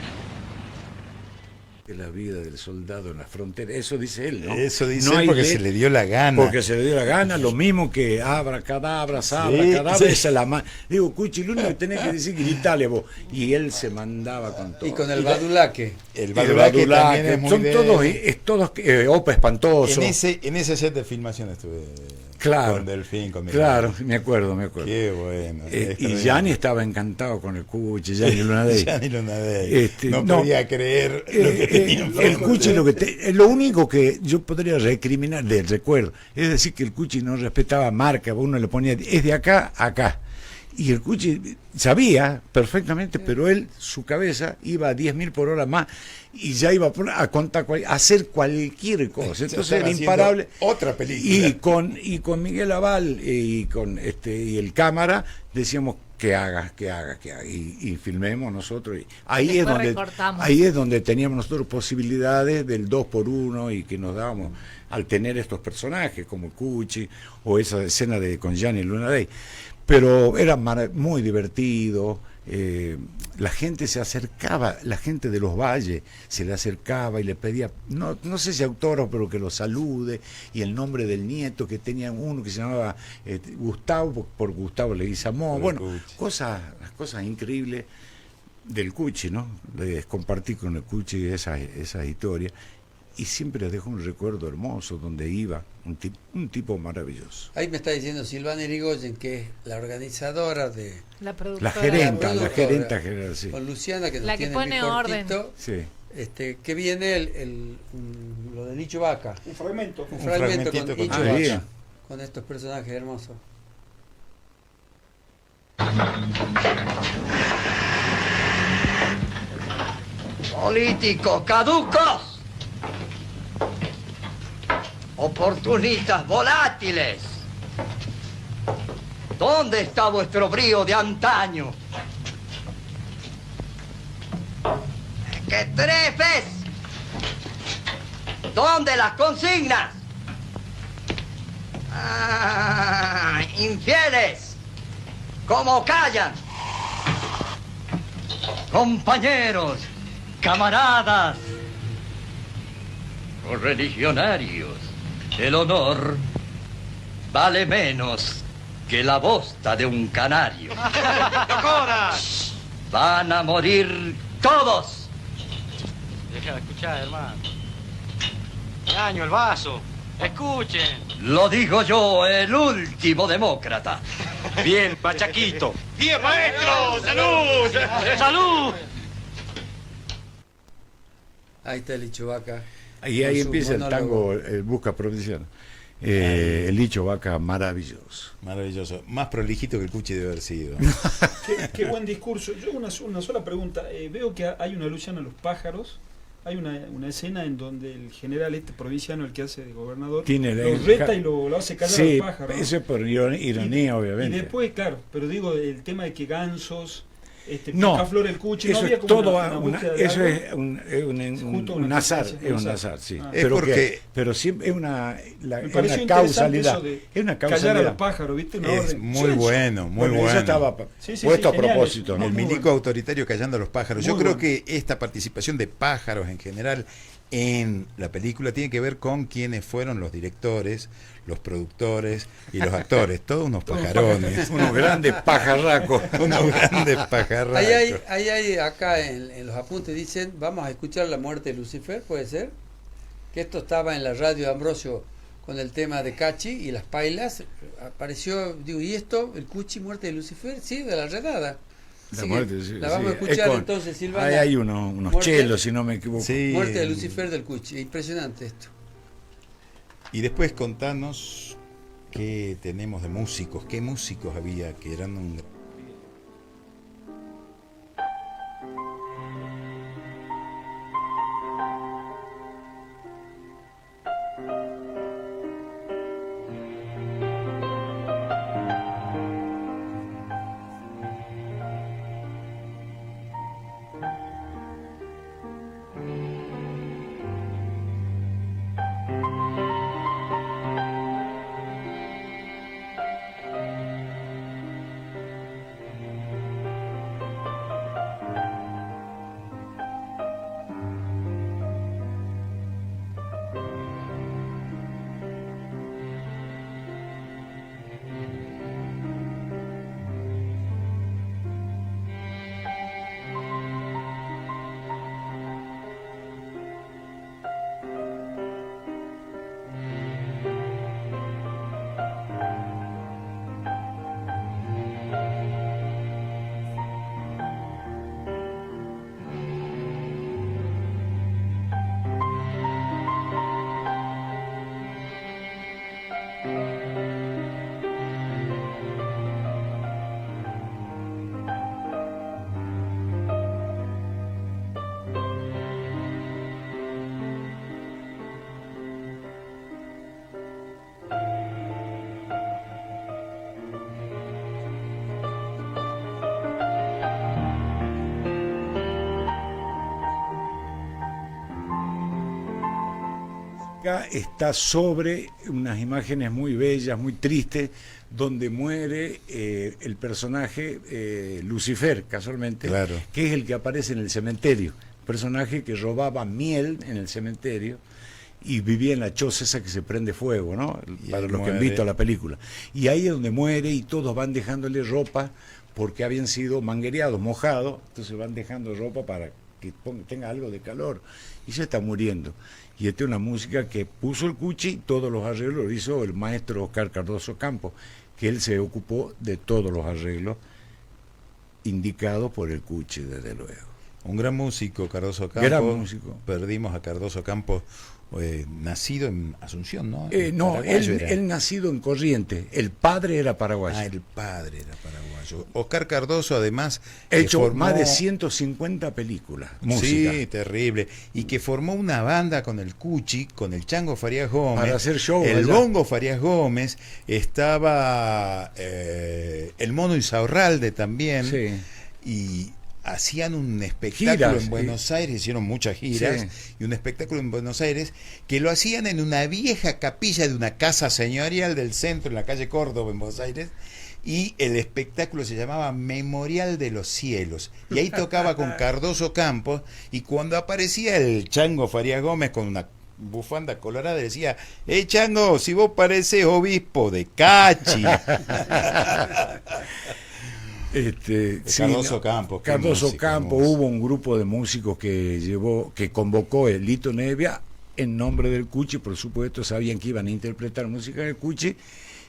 Speaker 4: La vida del soldado en la frontera, eso dice él, ¿no?
Speaker 1: Eso dice
Speaker 4: No
Speaker 1: él
Speaker 4: hay
Speaker 1: porque
Speaker 4: ley,
Speaker 1: se le dio la gana.
Speaker 4: Porque se le dio la gana, lo mismo que abracadabra, abracadabra,
Speaker 1: sí.
Speaker 4: esa es la más. Digo, Cuchi, lo único que tenés que decir gritale vos. Y él se mandaba con todo.
Speaker 3: Y con el badulaque.
Speaker 1: El
Speaker 4: Y
Speaker 1: badulaque también es muy
Speaker 4: son
Speaker 1: de-
Speaker 4: todos Opa Espantoso.
Speaker 1: En ese set de filmación estuve
Speaker 4: Claro,
Speaker 1: con Delfín, con
Speaker 4: claro, me acuerdo.
Speaker 1: Qué bueno.
Speaker 4: Y Gianni estaba encantado con el Cuchi, Gianni Lunadei.
Speaker 1: Gianni Lunadei.
Speaker 4: No,
Speaker 1: no podía creer lo que tenía
Speaker 4: el Cuchi, lo único que yo podría recriminar del recuerdo, es decir, que el Cuchi no respetaba marca, uno le ponía, es de acá a acá. Y el Cuchi sabía perfectamente, pero él, su cabeza, iba a 10.000 por hora más y ya iba a contar, a hacer cualquier cosa. Entonces era imparable.
Speaker 1: Otra película.
Speaker 4: Y con Miguel Aval y con y el cámara decíamos que haga. Y filmemos nosotros. Y ahí es donde teníamos nosotros posibilidades del 2x1 y que nos dábamos al tener estos personajes como Cuchi o esa escena con Gianni Lunadei. Pero era muy divertido, la gente se acercaba, la gente de los valles se le acercaba y le pedía, no sé si autógrafo, pero que lo salude, y el nombre del nieto, que tenía uno que se llamaba Gustavo, por Gustavo Leguizamón, bueno, cosas increíbles del Cuchi, ¿no? De compartir con el Cuchi esas historias. Y siempre dejó un recuerdo hermoso donde iba, un tipo maravilloso.
Speaker 3: Ahí me está diciendo Silvana Irigoyen, que es la organizadora de...
Speaker 2: La productora.
Speaker 4: La gerenta general, sí.
Speaker 3: Con Luciana, que nos
Speaker 2: La que
Speaker 3: tiene
Speaker 2: pone
Speaker 3: mi cortito,
Speaker 2: orden.
Speaker 4: Sí.
Speaker 3: que viene lo de Nicho Vaca.
Speaker 5: Un fragmento.
Speaker 3: Un fragmento con
Speaker 1: fragmentito
Speaker 3: Nicho
Speaker 1: con-
Speaker 3: Vaca.
Speaker 4: bien.
Speaker 3: Con estos personajes hermosos.
Speaker 6: Políticos caducos, oportunistas volátiles. ¿Dónde está vuestro brío de antaño? ¡Que trefes! ¿Dónde las consignas? ¡Ah, infieles! ¿Cómo callan? Compañeros, camaradas, correligionarios, el honor vale menos que la bosta de un canario. Van a morir todos.
Speaker 9: Deja de escuchar, hermano. Daño el vaso. Escuchen.
Speaker 6: Lo digo yo, el último demócrata.
Speaker 9: Bien, Pachaquito. Bien, maestro. ¡Salud! ¡Salud!
Speaker 3: Ahí está el Nicho Vaca.
Speaker 4: Y ahí
Speaker 3: con su
Speaker 4: empieza el
Speaker 3: monólogo.
Speaker 4: tango Busca Provisión. El Licho Vaca, maravilloso.
Speaker 1: Maravilloso. Más prolijito que el Cuchi debe haber sido.
Speaker 5: Qué buen discurso. Yo una sola pregunta. Veo que hay una alusión a los pájaros. Hay una escena en donde el general provinciano, el que hace de gobernador,
Speaker 4: Tiene
Speaker 5: lo reta y lo hace callar
Speaker 4: sí,
Speaker 5: al pájaro, ¿no?
Speaker 4: eso es por ironía, obviamente.
Speaker 5: Y después, claro, pero digo, el tema de que gansos,
Speaker 4: no,
Speaker 5: Picaflor el Cuchi, no
Speaker 4: eso
Speaker 5: había
Speaker 4: es
Speaker 5: como
Speaker 4: todo
Speaker 5: búsqueda de
Speaker 4: eso
Speaker 5: algo.
Speaker 4: es un
Speaker 5: una
Speaker 4: azar,
Speaker 5: coincidencia,
Speaker 4: es un
Speaker 5: un
Speaker 4: azar, sí.
Speaker 5: Ah.
Speaker 1: Es
Speaker 4: Pero
Speaker 1: porque-
Speaker 4: pero siempre es una
Speaker 5: Me
Speaker 4: es
Speaker 5: pareció
Speaker 4: una
Speaker 5: interesante
Speaker 4: causalidad,
Speaker 5: eso de
Speaker 4: es una
Speaker 5: callar a los
Speaker 4: causalidad.
Speaker 5: pájaros, ¿viste? Una
Speaker 1: Es
Speaker 5: orden.
Speaker 1: muy
Speaker 5: Silencio.
Speaker 1: bueno, muy
Speaker 4: Bueno,
Speaker 1: bueno.
Speaker 4: eso estaba
Speaker 5: Sí, sí,
Speaker 4: puesto
Speaker 5: sí,
Speaker 4: a
Speaker 5: genial
Speaker 4: propósito,
Speaker 5: eso.
Speaker 4: ¿no?
Speaker 1: El
Speaker 5: Muy
Speaker 1: milico
Speaker 5: bueno.
Speaker 1: autoritario callando a los pájaros. Yo
Speaker 5: Muy
Speaker 1: creo
Speaker 5: bueno.
Speaker 1: que esta participación de pájaros en general en la película tiene que ver con quiénes fueron los directores, los productores y los actores. Todos unos pajarones.
Speaker 4: Unos grandes pajarracos.
Speaker 1: Unos grandes pajarracos.
Speaker 3: Ahí hay acá en los apuntes dicen, vamos a escuchar la muerte de Lucifer, ¿puede ser? Que esto estaba en la radio de Ambrosio con el tema de Cachi y las pailas. Apareció, digo, ¿y esto? ¿El Cuchi, muerte de Lucifer? Sí, de la redada.
Speaker 4: La
Speaker 3: Así
Speaker 4: muerte,
Speaker 3: que
Speaker 4: sí,
Speaker 3: la vamos a
Speaker 4: sí.
Speaker 3: escuchar
Speaker 4: Es con-
Speaker 3: entonces, Silvana.
Speaker 4: Ahí hay unos
Speaker 3: Muerte-
Speaker 4: chelos, si no me equivoco.
Speaker 1: Sí.
Speaker 3: Muerte de Lucifer del Cuchi. Impresionante esto.
Speaker 1: Y después contanos qué tenemos de músicos, qué músicos había que eran un...
Speaker 4: Está sobre unas imágenes muy bellas, muy tristes, donde muere el personaje Lucifer, casualmente,
Speaker 1: Claro.
Speaker 4: que es el que aparece en el cementerio, personaje que robaba miel en el cementerio y vivía en la choza esa que se prende fuego, ¿no?
Speaker 1: Y
Speaker 4: Para
Speaker 1: ahí
Speaker 4: los que han
Speaker 1: muere.
Speaker 4: visto la película. Y ahí es donde muere y todos van dejándole ropa porque habían sido manguereados, mojados, entonces van dejando ropa para que tenga algo de calor y se está muriendo. Y esta es una música que puso el Cuchi y todos los arreglos lo hizo el maestro Oscar Cardoso Campos, que él se ocupó de todos los arreglos indicados por el Cuchi, desde luego.
Speaker 1: Un gran músico, Cardoso Campos.
Speaker 4: Gran músico.
Speaker 1: Perdimos a Cardoso Campos, nacido en Asunción, ¿no?
Speaker 4: No,
Speaker 1: Paraguayo era.
Speaker 4: él nacido en Corrientes, el padre era paraguayo.
Speaker 1: Ah, el padre era paraguayo. Oscar Cardoso, además,
Speaker 4: Ha hecho
Speaker 1: formó-
Speaker 4: más de 150 películas, música.
Speaker 1: Sí, terrible. Y que formó una banda con el Cuchi, con el Chango Farías Gómez.
Speaker 4: Para hacer show
Speaker 1: el
Speaker 4: allá.
Speaker 1: Bongo Farías Gómez. Estaba el Mono Insaurralde también.
Speaker 4: Sí.
Speaker 1: Y hacían un espectáculo
Speaker 4: Giras,
Speaker 1: en Buenos Aires, hicieron muchas giras,
Speaker 4: Sí.
Speaker 1: y un espectáculo en Buenos Aires que lo hacían en una vieja capilla de una casa señorial del centro, en la calle Córdoba, en Buenos Aires, y el espectáculo se llamaba Memorial de los Cielos, y ahí tocaba con Cardoso Campos, y cuando aparecía el Chango Farías Gómez con una bufanda colorada decía: Chango, si vos pareces obispo de Cachi. Cardoso Campos, qué
Speaker 4: Cardoso
Speaker 1: músico,
Speaker 4: Campos,
Speaker 1: hermoso.
Speaker 4: hubo un grupo de músicos que convocó el Lito Nevia en nombre del Cuchi, por supuesto, sabían que iban a interpretar música del Cuchi,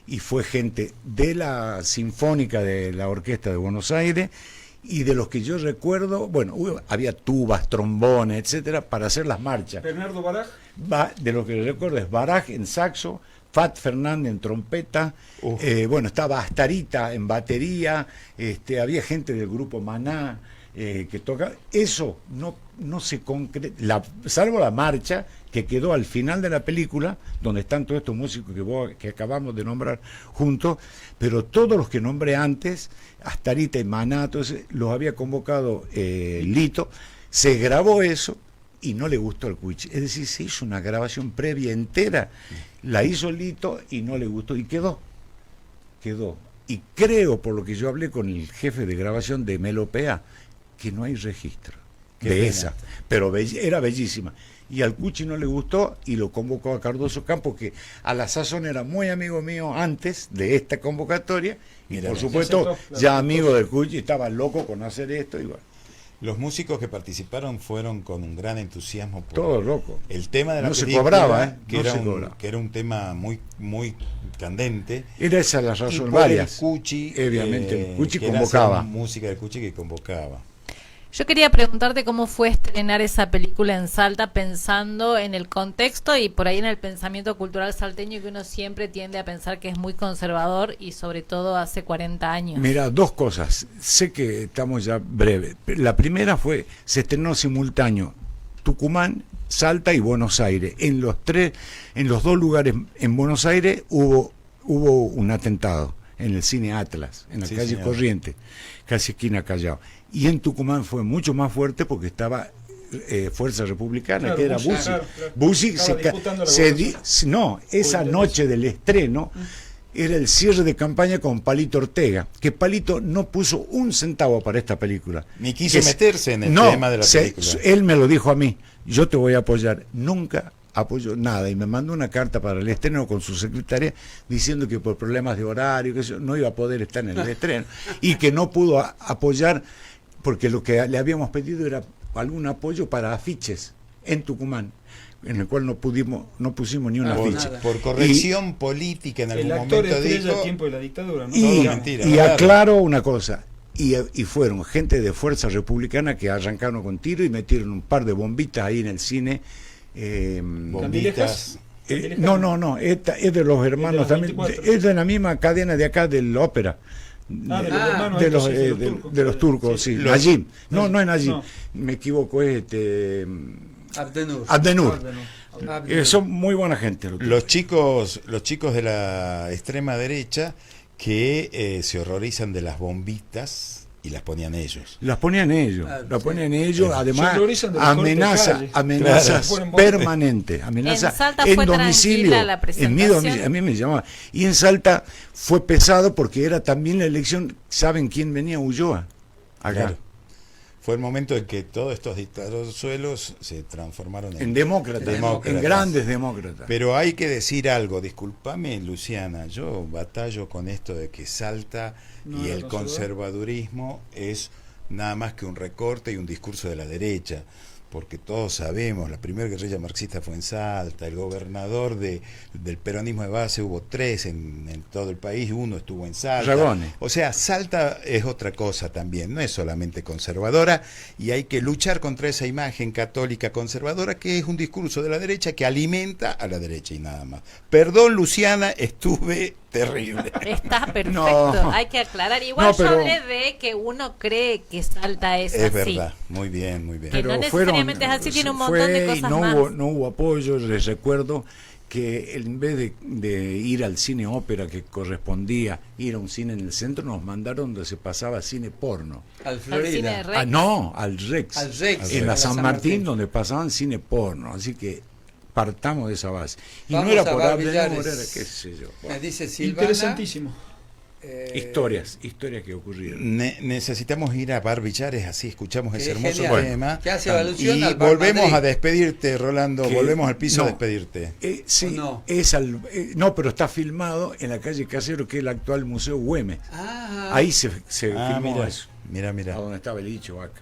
Speaker 4: y fue gente de la Sinfónica de la Orquesta de Buenos Aires, y de los que yo recuerdo, bueno, había tubas, trombones, etcétera, para hacer las marchas.
Speaker 5: Bernardo Baraj.
Speaker 4: de lo que recuerdo es Baraj en saxo, Fat Fernández en trompeta, bueno, estaba Astarita en batería, había gente del grupo Maná que toca. Eso no se concreta, salvo la marcha que quedó al final de la película, donde están todos estos músicos que acabamos de nombrar juntos, pero todos los que nombré antes, Astarita y Maná, entonces, los había convocado Lito, se grabó eso y no le gustó al Cuchi. Es decir, se hizo una grabación previa entera, la hizo Lito y no le gustó, y quedó. Y creo, por lo que yo hablé con el jefe de grabación de Melopea, que no hay registro de esa, pero era bellísima. Y al Cuchi no le gustó y lo convocó a Cardoso Campos, que a la sazón era muy amigo mío antes de esta convocatoria, y por supuesto ya amigo del Cuchi, estaba loco con hacer esto. Y bueno.
Speaker 1: Los músicos que participaron fueron con un gran entusiasmo por
Speaker 4: todo loco.
Speaker 1: El tema de la
Speaker 4: no
Speaker 1: película,
Speaker 4: se cobraba,
Speaker 1: que era un tema muy candente.
Speaker 4: Era esa la razón,
Speaker 1: y
Speaker 4: varias.
Speaker 1: El Cuchi,
Speaker 4: obviamente, el Cuchi
Speaker 1: que
Speaker 4: convocaba.
Speaker 1: Era música del Cuchi que convocaba.
Speaker 2: Yo quería preguntarte cómo fue estrenar esa película en Salta, pensando en el contexto y por ahí en el pensamiento cultural salteño, que uno siempre tiende a pensar que es muy conservador, y sobre todo hace 40 años.
Speaker 4: Mira, dos cosas. Sé que estamos ya breve. La primera se estrenó simultáneo Tucumán, Salta y Buenos Aires. En los dos lugares en Buenos Aires hubo un atentado en el cine Atlas, en la calle
Speaker 1: señor.
Speaker 4: Corrientes, casi esquina Callao. Y en Tucumán fue mucho más fuerte porque estaba Fuerza Republicana,
Speaker 5: claro,
Speaker 4: que era Bussi. Bussi esa noche del estreno era el cierre de campaña con Palito Ortega, que Palito no puso un centavo para esta película.
Speaker 1: Ni quiso meterse en el tema de la película.
Speaker 4: Él me lo dijo a mí, yo te voy a apoyar. Nunca apoyó nada, y me mandó una carta para el estreno con su secretaria diciendo que por problemas de horario que no iba a poder estar en el estreno y que no pudo apoyar porque lo que le habíamos pedido era algún apoyo para afiches en Tucumán, en el cual no pusimos ni un afiche.
Speaker 1: Por corrección política en algún momento
Speaker 5: El actor estrella
Speaker 1: dijo,
Speaker 5: al tiempo de la dictadura, ¿no?
Speaker 4: Y,
Speaker 1: mentira,
Speaker 4: y
Speaker 1: claro.
Speaker 4: aclaro una cosa, y fueron gente de Fuerza Republicana que arrancaron con tiro y metieron un par de bombitas ahí en el cine.
Speaker 1: Bombitas.
Speaker 4: No, esta es de los hermanos también, es de la misma cadena de acá del ópera. De los turcos, sí. Najim. No es Najim. No. Me equivoco, es Abdenur. Son muy buena gente.
Speaker 1: Los chicos de la extrema derecha que se horrorizan de las bombitas y las ponían ellos. Además, amenazas permanentes, amenazas en domicilio. En mi domicilio, a mí me llamaba. Y en Salta fue pesado porque era también la elección, ¿saben quién venía? Ulloa, acá. Claro. Fue el momento en que todos estos dictadosuelos se transformaron
Speaker 4: en demócratas, en grandes demócratas.
Speaker 1: Pero hay que decir algo, discúlpame, Luciana, yo batallo con esto de que Salta y el conservadurismo es nada más que un recorte y un discurso de la derecha, porque todos sabemos, la primera guerrilla marxista fue en Salta, el gobernador del peronismo de base hubo 3 en todo el país, 1 estuvo en Salta.
Speaker 4: Ragones.
Speaker 1: O sea, Salta es otra cosa también, no es solamente conservadora, y hay que luchar contra esa imagen católica conservadora que es un discurso de la derecha que alimenta a la derecha y nada más. Perdón, Luciana, estuve terrible.
Speaker 2: Está perfecto, hay que aclarar. Igual yo hablé de que uno cree que Salta es así.
Speaker 1: Es verdad, muy bien.
Speaker 2: Que
Speaker 4: pero
Speaker 2: no necesariamente es así, tiene un montón de cosas
Speaker 4: no
Speaker 2: más.
Speaker 4: No hubo apoyo. Les recuerdo que en vez de ir al cine ópera que correspondía ir a un cine en el centro, nos mandaron donde se pasaba cine porno.
Speaker 3: Al Florida.
Speaker 4: Al Rex. En la San Martín, donde pasaban cine porno. Así que partamos de esa base. Y
Speaker 3: vamos,
Speaker 4: no era por
Speaker 3: Abdenur,
Speaker 4: qué sé yo.
Speaker 3: Me dice Silvana.
Speaker 5: Interesantísimo.
Speaker 4: Historias que ocurrieron.
Speaker 1: Necesitamos ir a Bar Villares, así escuchamos ese hermoso tema.
Speaker 3: ¿Qué hace alusión
Speaker 1: y
Speaker 3: al Bar
Speaker 1: volvemos
Speaker 3: Madrid?
Speaker 1: a despedirte, Rolando. Volvemos al piso a despedirte.
Speaker 4: Sí,
Speaker 3: no?
Speaker 4: Pero está filmado en la calle Casero, que es el actual Museo Güemes. Ahí se filmó eso.
Speaker 1: Mira.
Speaker 4: A donde estaba el Licho Vaca.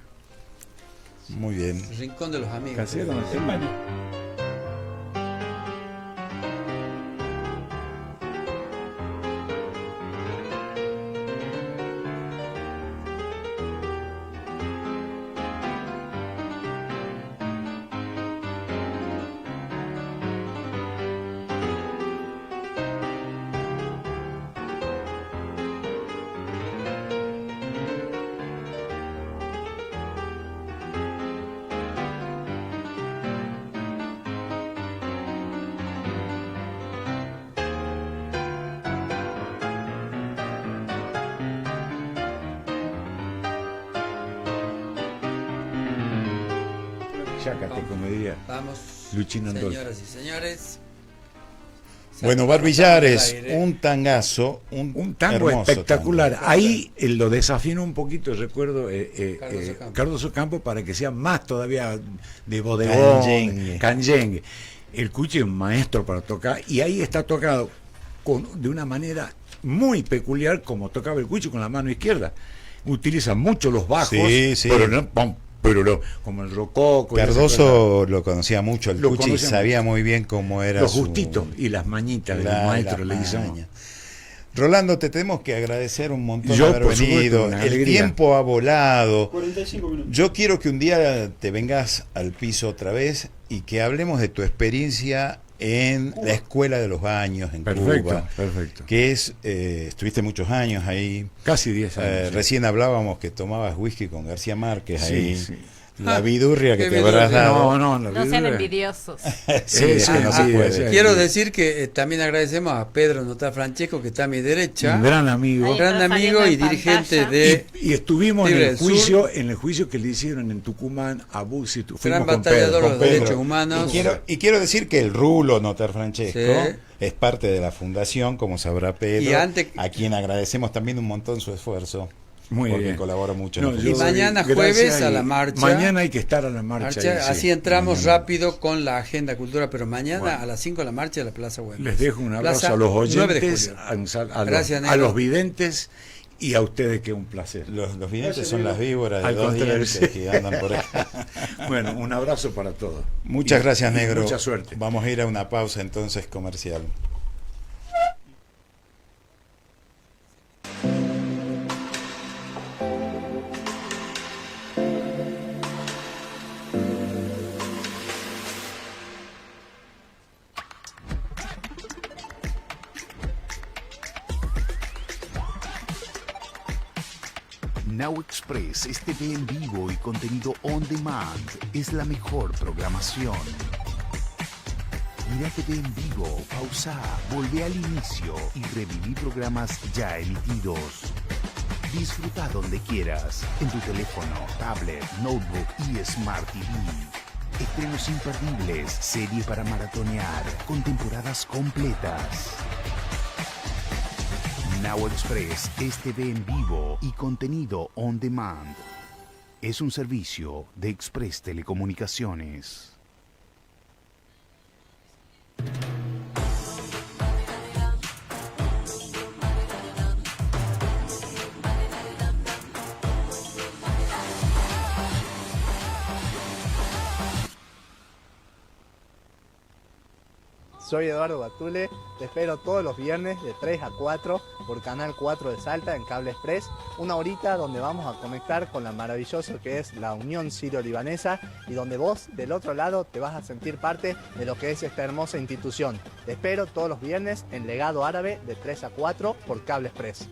Speaker 1: Muy bien.
Speaker 3: El rincón de los amigos.
Speaker 4: Casero, Chácate, como diría
Speaker 3: Vamos,
Speaker 4: Luchino Andolfo.
Speaker 3: señoras y señores.
Speaker 1: Bueno, Barbillares, un tangazo, un
Speaker 4: tango
Speaker 1: hermoso
Speaker 4: espectacular.
Speaker 1: tango.
Speaker 4: Ahí lo desafinó un poquito, recuerdo,
Speaker 3: Cardoso
Speaker 4: Cardoso Campo, para que sea más todavía de bodegón,
Speaker 1: Canyengue.
Speaker 4: canyengue. El Cuchi es un maestro para tocar, y ahí está tocado de una manera muy peculiar, como tocaba el Cuchi con la mano izquierda. Utiliza mucho los bajos,
Speaker 1: Sí, sí.
Speaker 4: pero no, como el rococo. y esas cosas.
Speaker 1: Cardoso lo conocía mucho, el
Speaker 4: Lo
Speaker 1: Cuchi
Speaker 4: conocía
Speaker 1: sabía muy bien cómo era
Speaker 4: Los
Speaker 1: su...
Speaker 4: justitos y las mañitas del
Speaker 1: la
Speaker 4: maestro, le
Speaker 1: maña.
Speaker 4: dicen.
Speaker 1: Rolando, te tenemos que agradecer un montón
Speaker 4: Yo,
Speaker 1: de haber
Speaker 4: por supuesto,
Speaker 1: venido.
Speaker 4: una
Speaker 1: El
Speaker 4: alegría.
Speaker 1: tiempo ha volado.
Speaker 5: 45 minutos.
Speaker 1: Yo quiero que un día te vengas al piso otra vez y que hablemos de tu experiencia en la Escuela de los Baños en
Speaker 4: Perfecto,
Speaker 1: Cuba,
Speaker 4: perfecto.
Speaker 1: que es, estuviste muchos años ahí.
Speaker 4: Casi 10 años. sí.
Speaker 1: Recién hablábamos que tomabas whisky con García Márquez
Speaker 4: Sí,
Speaker 1: ahí.
Speaker 4: sí.
Speaker 1: La vidurria que
Speaker 3: qué
Speaker 1: te habrás
Speaker 3: vidurria.
Speaker 1: dado.
Speaker 4: No,
Speaker 2: No sean
Speaker 4: vidurria.
Speaker 2: envidiosos.
Speaker 1: Sí, es que no se puede.
Speaker 3: Quiero decir que también agradecemos a Pedro Notá Francesco, que está a mi derecha,
Speaker 4: Un gran amigo.
Speaker 2: Ahí.
Speaker 3: gran
Speaker 2: Está
Speaker 3: amigo
Speaker 2: saliendo
Speaker 3: y
Speaker 2: en
Speaker 3: dirigente
Speaker 2: pantalla.
Speaker 3: de
Speaker 4: Y estuvimos
Speaker 3: Libre
Speaker 4: en el
Speaker 3: del
Speaker 4: juicio,
Speaker 3: Sur.
Speaker 4: en el juicio que le hicieron en Tucumán a Bussi.
Speaker 3: gran
Speaker 4: Fuimos con
Speaker 3: batallador
Speaker 4: Pedro.
Speaker 3: de los
Speaker 1: con Pedro.
Speaker 3: derechos humanos.
Speaker 1: Y quiero decir que el Rulo Notar Francesco
Speaker 3: Sí.
Speaker 1: es parte de la fundación, como sabrá Pedro,
Speaker 3: Y antes-
Speaker 1: a quien agradecemos también un montón su esfuerzo.
Speaker 4: Muy
Speaker 1: porque
Speaker 4: bien.
Speaker 1: colabora mucho.
Speaker 4: No,
Speaker 1: en el
Speaker 4: yo
Speaker 3: Y
Speaker 1: proyecto.
Speaker 3: mañana
Speaker 4: doy
Speaker 3: jueves
Speaker 4: gracias
Speaker 3: a
Speaker 4: y
Speaker 3: la marcha.
Speaker 4: Mañana hay que estar a la marcha. ahí,
Speaker 3: Así
Speaker 4: sí.
Speaker 3: entramos
Speaker 1: Mañana.
Speaker 3: rápido con la agenda cultura, pero mañana
Speaker 4: Bueno.
Speaker 3: a las 5 de la marcha de la Plaza Güemes.
Speaker 4: Les dejo un abrazo
Speaker 3: Plaza
Speaker 4: a los
Speaker 3: 9 de
Speaker 4: oyentes,
Speaker 3: julio.
Speaker 4: a
Speaker 3: Gracias,
Speaker 4: los,
Speaker 3: negro.
Speaker 4: a los videntes y a ustedes, que es un placer.
Speaker 1: Los videntes son las víboras de
Speaker 4: Al
Speaker 1: dos
Speaker 4: contrario,
Speaker 1: dientes
Speaker 4: sí.
Speaker 1: que andan por ahí.
Speaker 4: Bueno, un abrazo para todos.
Speaker 1: Muchas
Speaker 4: Y-
Speaker 1: gracias,
Speaker 4: y
Speaker 1: negro.
Speaker 4: Mucha suerte.
Speaker 1: Vamos a ir a una pausa entonces comercial.
Speaker 11: Now Express es TV en vivo y contenido on demand. Es la mejor programación. Mira TV en vivo, pausa, volvé al inicio y reviví programas ya emitidos. Disfruta donde quieras, en tu teléfono, tablet, notebook y Smart TV. Estrenos imperdibles, serie para maratonear, con temporadas completas. Now Express es TV en vivo y contenido on demand. Es un servicio de Express Telecomunicaciones.
Speaker 12: Soy Eduardo Batule, te espero todos los viernes de 3 a 4 por Canal 4 de Salta en Cable Express, una horita donde vamos a conectar con la maravilloso que es la Unión Sirio-Libanesa y donde vos del otro lado te vas a sentir parte de lo que es esta hermosa institución. Te espero todos los viernes en Legado Árabe de 3 a 4 por Cable Express.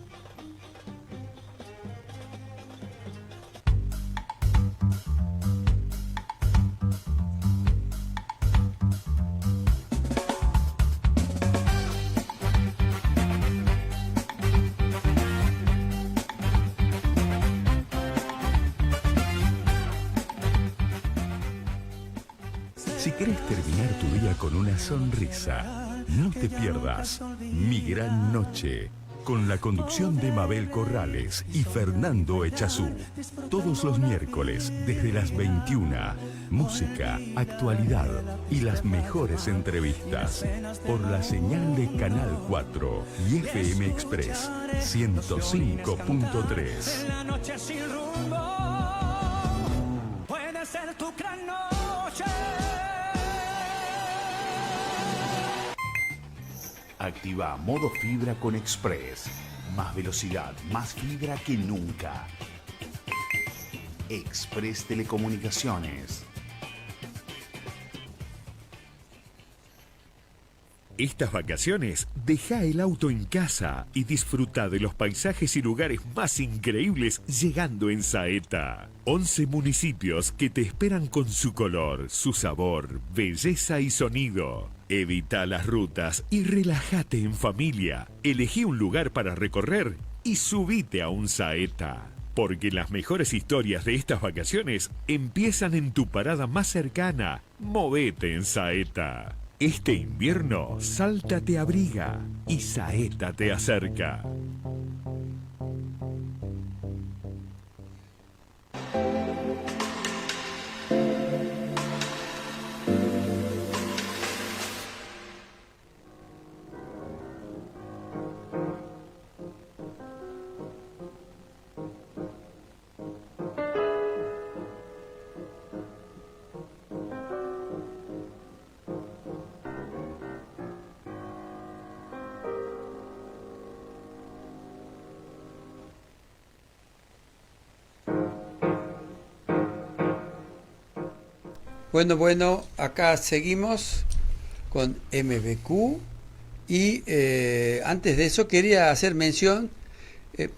Speaker 13: Si querés terminar tu día con una sonrisa, no te pierdas Mi Gran Noche, con la conducción de Mabel Corrales y Fernando Echazú. Todos los miércoles, desde las 21, música, actualidad y las mejores entrevistas, por la señal de Canal 4 y FM Express 105.3.
Speaker 6: Puede ser tu gran noche.
Speaker 11: Activa modo fibra con Express. Más velocidad, más fibra que nunca. Express Telecomunicaciones.
Speaker 13: Estas vacaciones, deja el auto en casa y disfruta de los paisajes y lugares más increíbles llegando en Saeta. 11 municipios que te esperan con su color, su sabor, belleza y sonido. Evita las rutas y relájate en familia. Elegí un lugar para recorrer y subite a un Saeta.
Speaker 14: Porque las mejores historias de estas vacaciones empiezan en tu parada más cercana. Movete en Saeta. Este invierno, Salta te abriga y Saeta te acerca.
Speaker 3: Bueno, acá seguimos con MBQ y antes de eso quería hacer mención,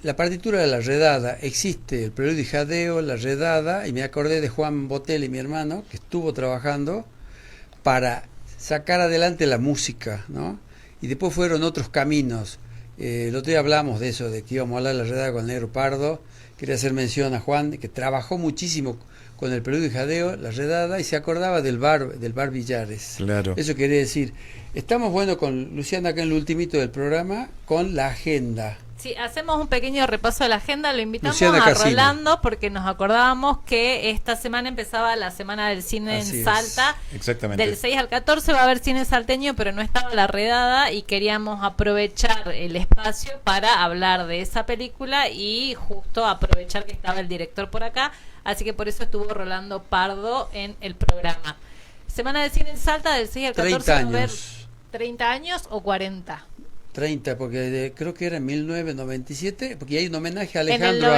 Speaker 3: la partitura de la redada, existe el preludio y jadeo, la redada, y me acordé de Juan Botelli, mi hermano, que estuvo trabajando para sacar adelante la música, ¿no? Y después fueron otros caminos. El otro día hablamos de eso, de que íbamos a hablar de la redada con el Negro Pardo. Quería hacer mención a Juan, que trabajó muchísimo con el preludio y jadeo, la redada, y se acordaba del bar Villares.
Speaker 1: Claro.
Speaker 3: Eso quería decir. Estamos, bueno, con Luciana acá en el ultimito del programa, con la agenda.
Speaker 2: Sí, hacemos un pequeño repaso de la agenda, lo invitamos
Speaker 3: Luciana
Speaker 2: a
Speaker 3: Casino.
Speaker 2: Rolando porque nos acordábamos que esta semana empezaba la Semana del Cine
Speaker 3: Así
Speaker 2: en
Speaker 3: es.
Speaker 2: Salta.
Speaker 1: Exactamente.
Speaker 2: Del 6 al 14 va a haber cine salteño, pero no estaba la redada y queríamos aprovechar el espacio para hablar de esa película y justo aprovechar que estaba el director por acá, así que por eso estuvo Rolando Pardo en el programa. Semana del Cine en Salta del 6 al 14 va a haber 30 años o 40.
Speaker 3: 30, porque creo que era en 1997, porque hay un homenaje a Alejandro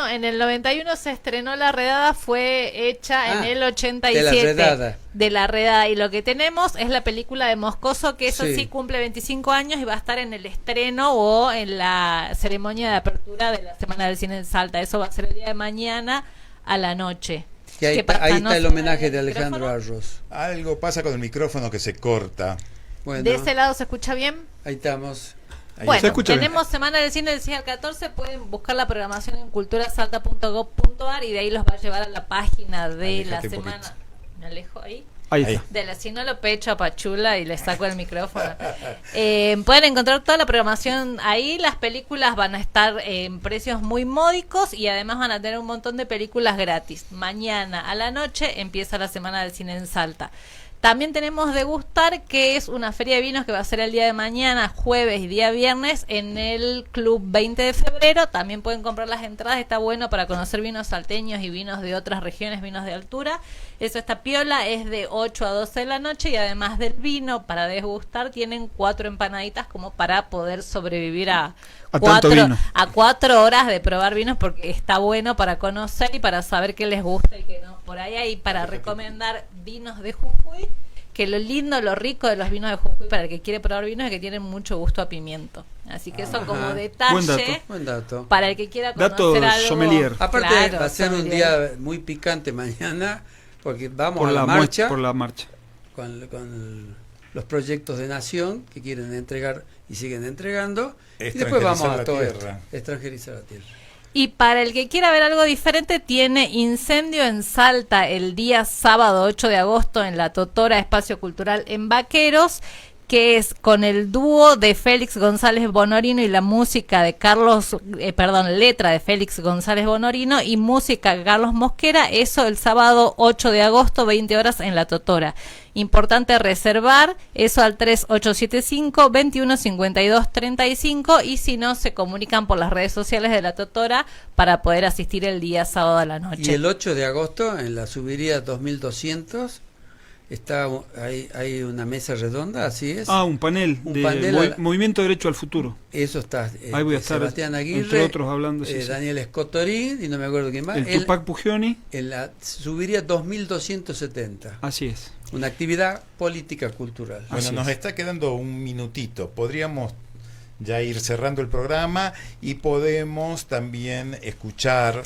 Speaker 2: En el 91 se estrenó La Redada, fue hecha en el 87. De la redada. Y lo que tenemos es la película de Moscoso, que eso sí cumple 25 años y va a estar en el estreno o en la ceremonia de apertura de la Semana del Cine en Salta. Eso va a ser el día de mañana a la noche.
Speaker 3: Que ahí está el homenaje de Alejandro Arros.
Speaker 1: Algo pasa con el micrófono que se corta.
Speaker 3: Bueno,
Speaker 2: ¿De ese lado se escucha bien?
Speaker 3: Ahí estamos.
Speaker 2: Bueno, tenemos Semana del Cine del 6 al 14, pueden buscar la programación en culturasalta.gov.ar y de ahí los va a llevar a la página de la semana. ¿Me alejo ahí?
Speaker 5: Ahí está.
Speaker 2: De la, si no lo pecho a Pachula y le saco el micrófono. Pueden encontrar toda la programación ahí, las películas van a estar en precios muy módicos y además van a tener un montón de películas gratis. Mañana a la noche empieza la Semana del Cine en Salta. También tenemos Degustar, que es una feria de vinos que va a ser el día de mañana, jueves y día viernes, en el Club 20 de febrero. También pueden comprar las entradas, está bueno para conocer vinos salteños y vinos de otras regiones, vinos de altura. Eso está piola, es de 8 a 12 de la noche y además del vino, para degustar, tienen 4 empanaditas como para poder sobrevivir a 4 horas de probar vinos, porque está bueno para conocer y para saber qué les gusta y qué no. Por ahí hay para recomendar vinos de Jujuy, que lo lindo, lo rico de los vinos de Jujuy para el que quiere probar vinos es que tienen mucho gusto a pimiento. Así que eso como detalle
Speaker 3: Buen dato.
Speaker 2: para el que quiera conocer algo.
Speaker 5: Sommelier.
Speaker 3: Aparte
Speaker 2: Claro,
Speaker 3: va a ser un
Speaker 2: sommelier.
Speaker 3: día muy picante mañana, porque vamos
Speaker 5: Por
Speaker 3: a la
Speaker 5: la
Speaker 3: marcha.
Speaker 5: por la marcha.
Speaker 3: Con los proyectos de nación que quieren entregar y siguen entregando. Y después vamos a todo esto. Extranjerizar la tierra.
Speaker 2: Y para el que quiera ver algo diferente, tiene Incendio en Salta el día sábado 8 de agosto en la Totora Espacio Cultural en Vaqueros, que es con el dúo de Félix González Bonorino y la música de letra de Félix González Bonorino y música de Carlos Mosquera. Eso el sábado 8 de agosto, 20 horas en la Totora. Importante reservar eso al 3875-2152-35 y si no, se comunican por las redes sociales de la Totora para poder asistir el día sábado a la noche.
Speaker 3: Y el 8 de agosto en la subiría 2200 hay una mesa redonda, así es.
Speaker 5: Un panel de Movimiento Derecho al Futuro.
Speaker 3: Eso está.
Speaker 5: Ahí voy a estar,
Speaker 3: Sebastián Aguirre,
Speaker 5: entre otros, hablando.
Speaker 3: Daniel Escotorín y no me acuerdo quién más.
Speaker 5: Tupac Pugioni.
Speaker 3: Subiría 2270.
Speaker 5: Así es.
Speaker 3: Una actividad política cultural.
Speaker 1: Bueno, nos está quedando un minutito. Podríamos ya ir cerrando el programa y podemos también escuchar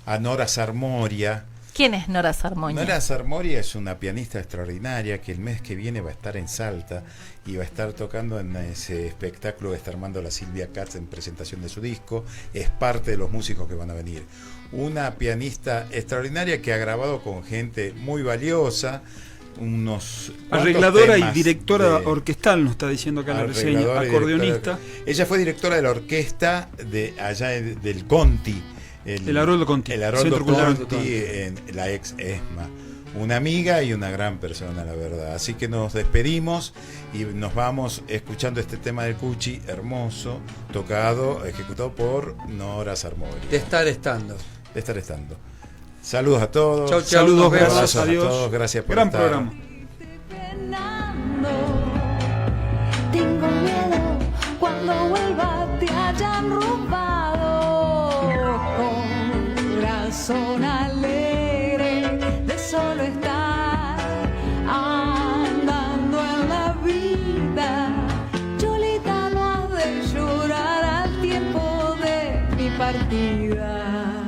Speaker 1: a Nora Sarmoria.
Speaker 2: ¿Quién es Nora Sarmoña?
Speaker 1: Nora Sarmoña es una pianista extraordinaria que el mes que viene va a estar en Salta y va a estar tocando en ese espectáculo que está armando la Silvia Katz en presentación de su disco. Es parte de los músicos que van a venir. Una pianista extraordinaria que ha grabado con gente muy valiosa.
Speaker 5: Arregladora y directora orquestal, nos está diciendo acá la reseña, acordeonista.
Speaker 1: Ella fue directora de la orquesta de allá del Conti.
Speaker 5: El Haroldo Conti.
Speaker 1: El Haroldo Conti en la ex ESMA. Una amiga y una gran persona, la verdad. Así que nos despedimos y nos vamos escuchando este tema del Cuchi, hermoso, ejecutado por Nora Sarmoña.
Speaker 3: De estar estando.
Speaker 1: Saludos a todos.
Speaker 3: Chau,
Speaker 5: saludos,
Speaker 3: besos,
Speaker 5: adiós.
Speaker 1: A todos, gracias por
Speaker 5: gran
Speaker 1: estar.
Speaker 5: programa.
Speaker 15: Tengo miedo cuando vuelva te hayan robado. Corazón alegre de solo estar andando en la vida. Cholita, no has de llorar al tiempo de mi partida.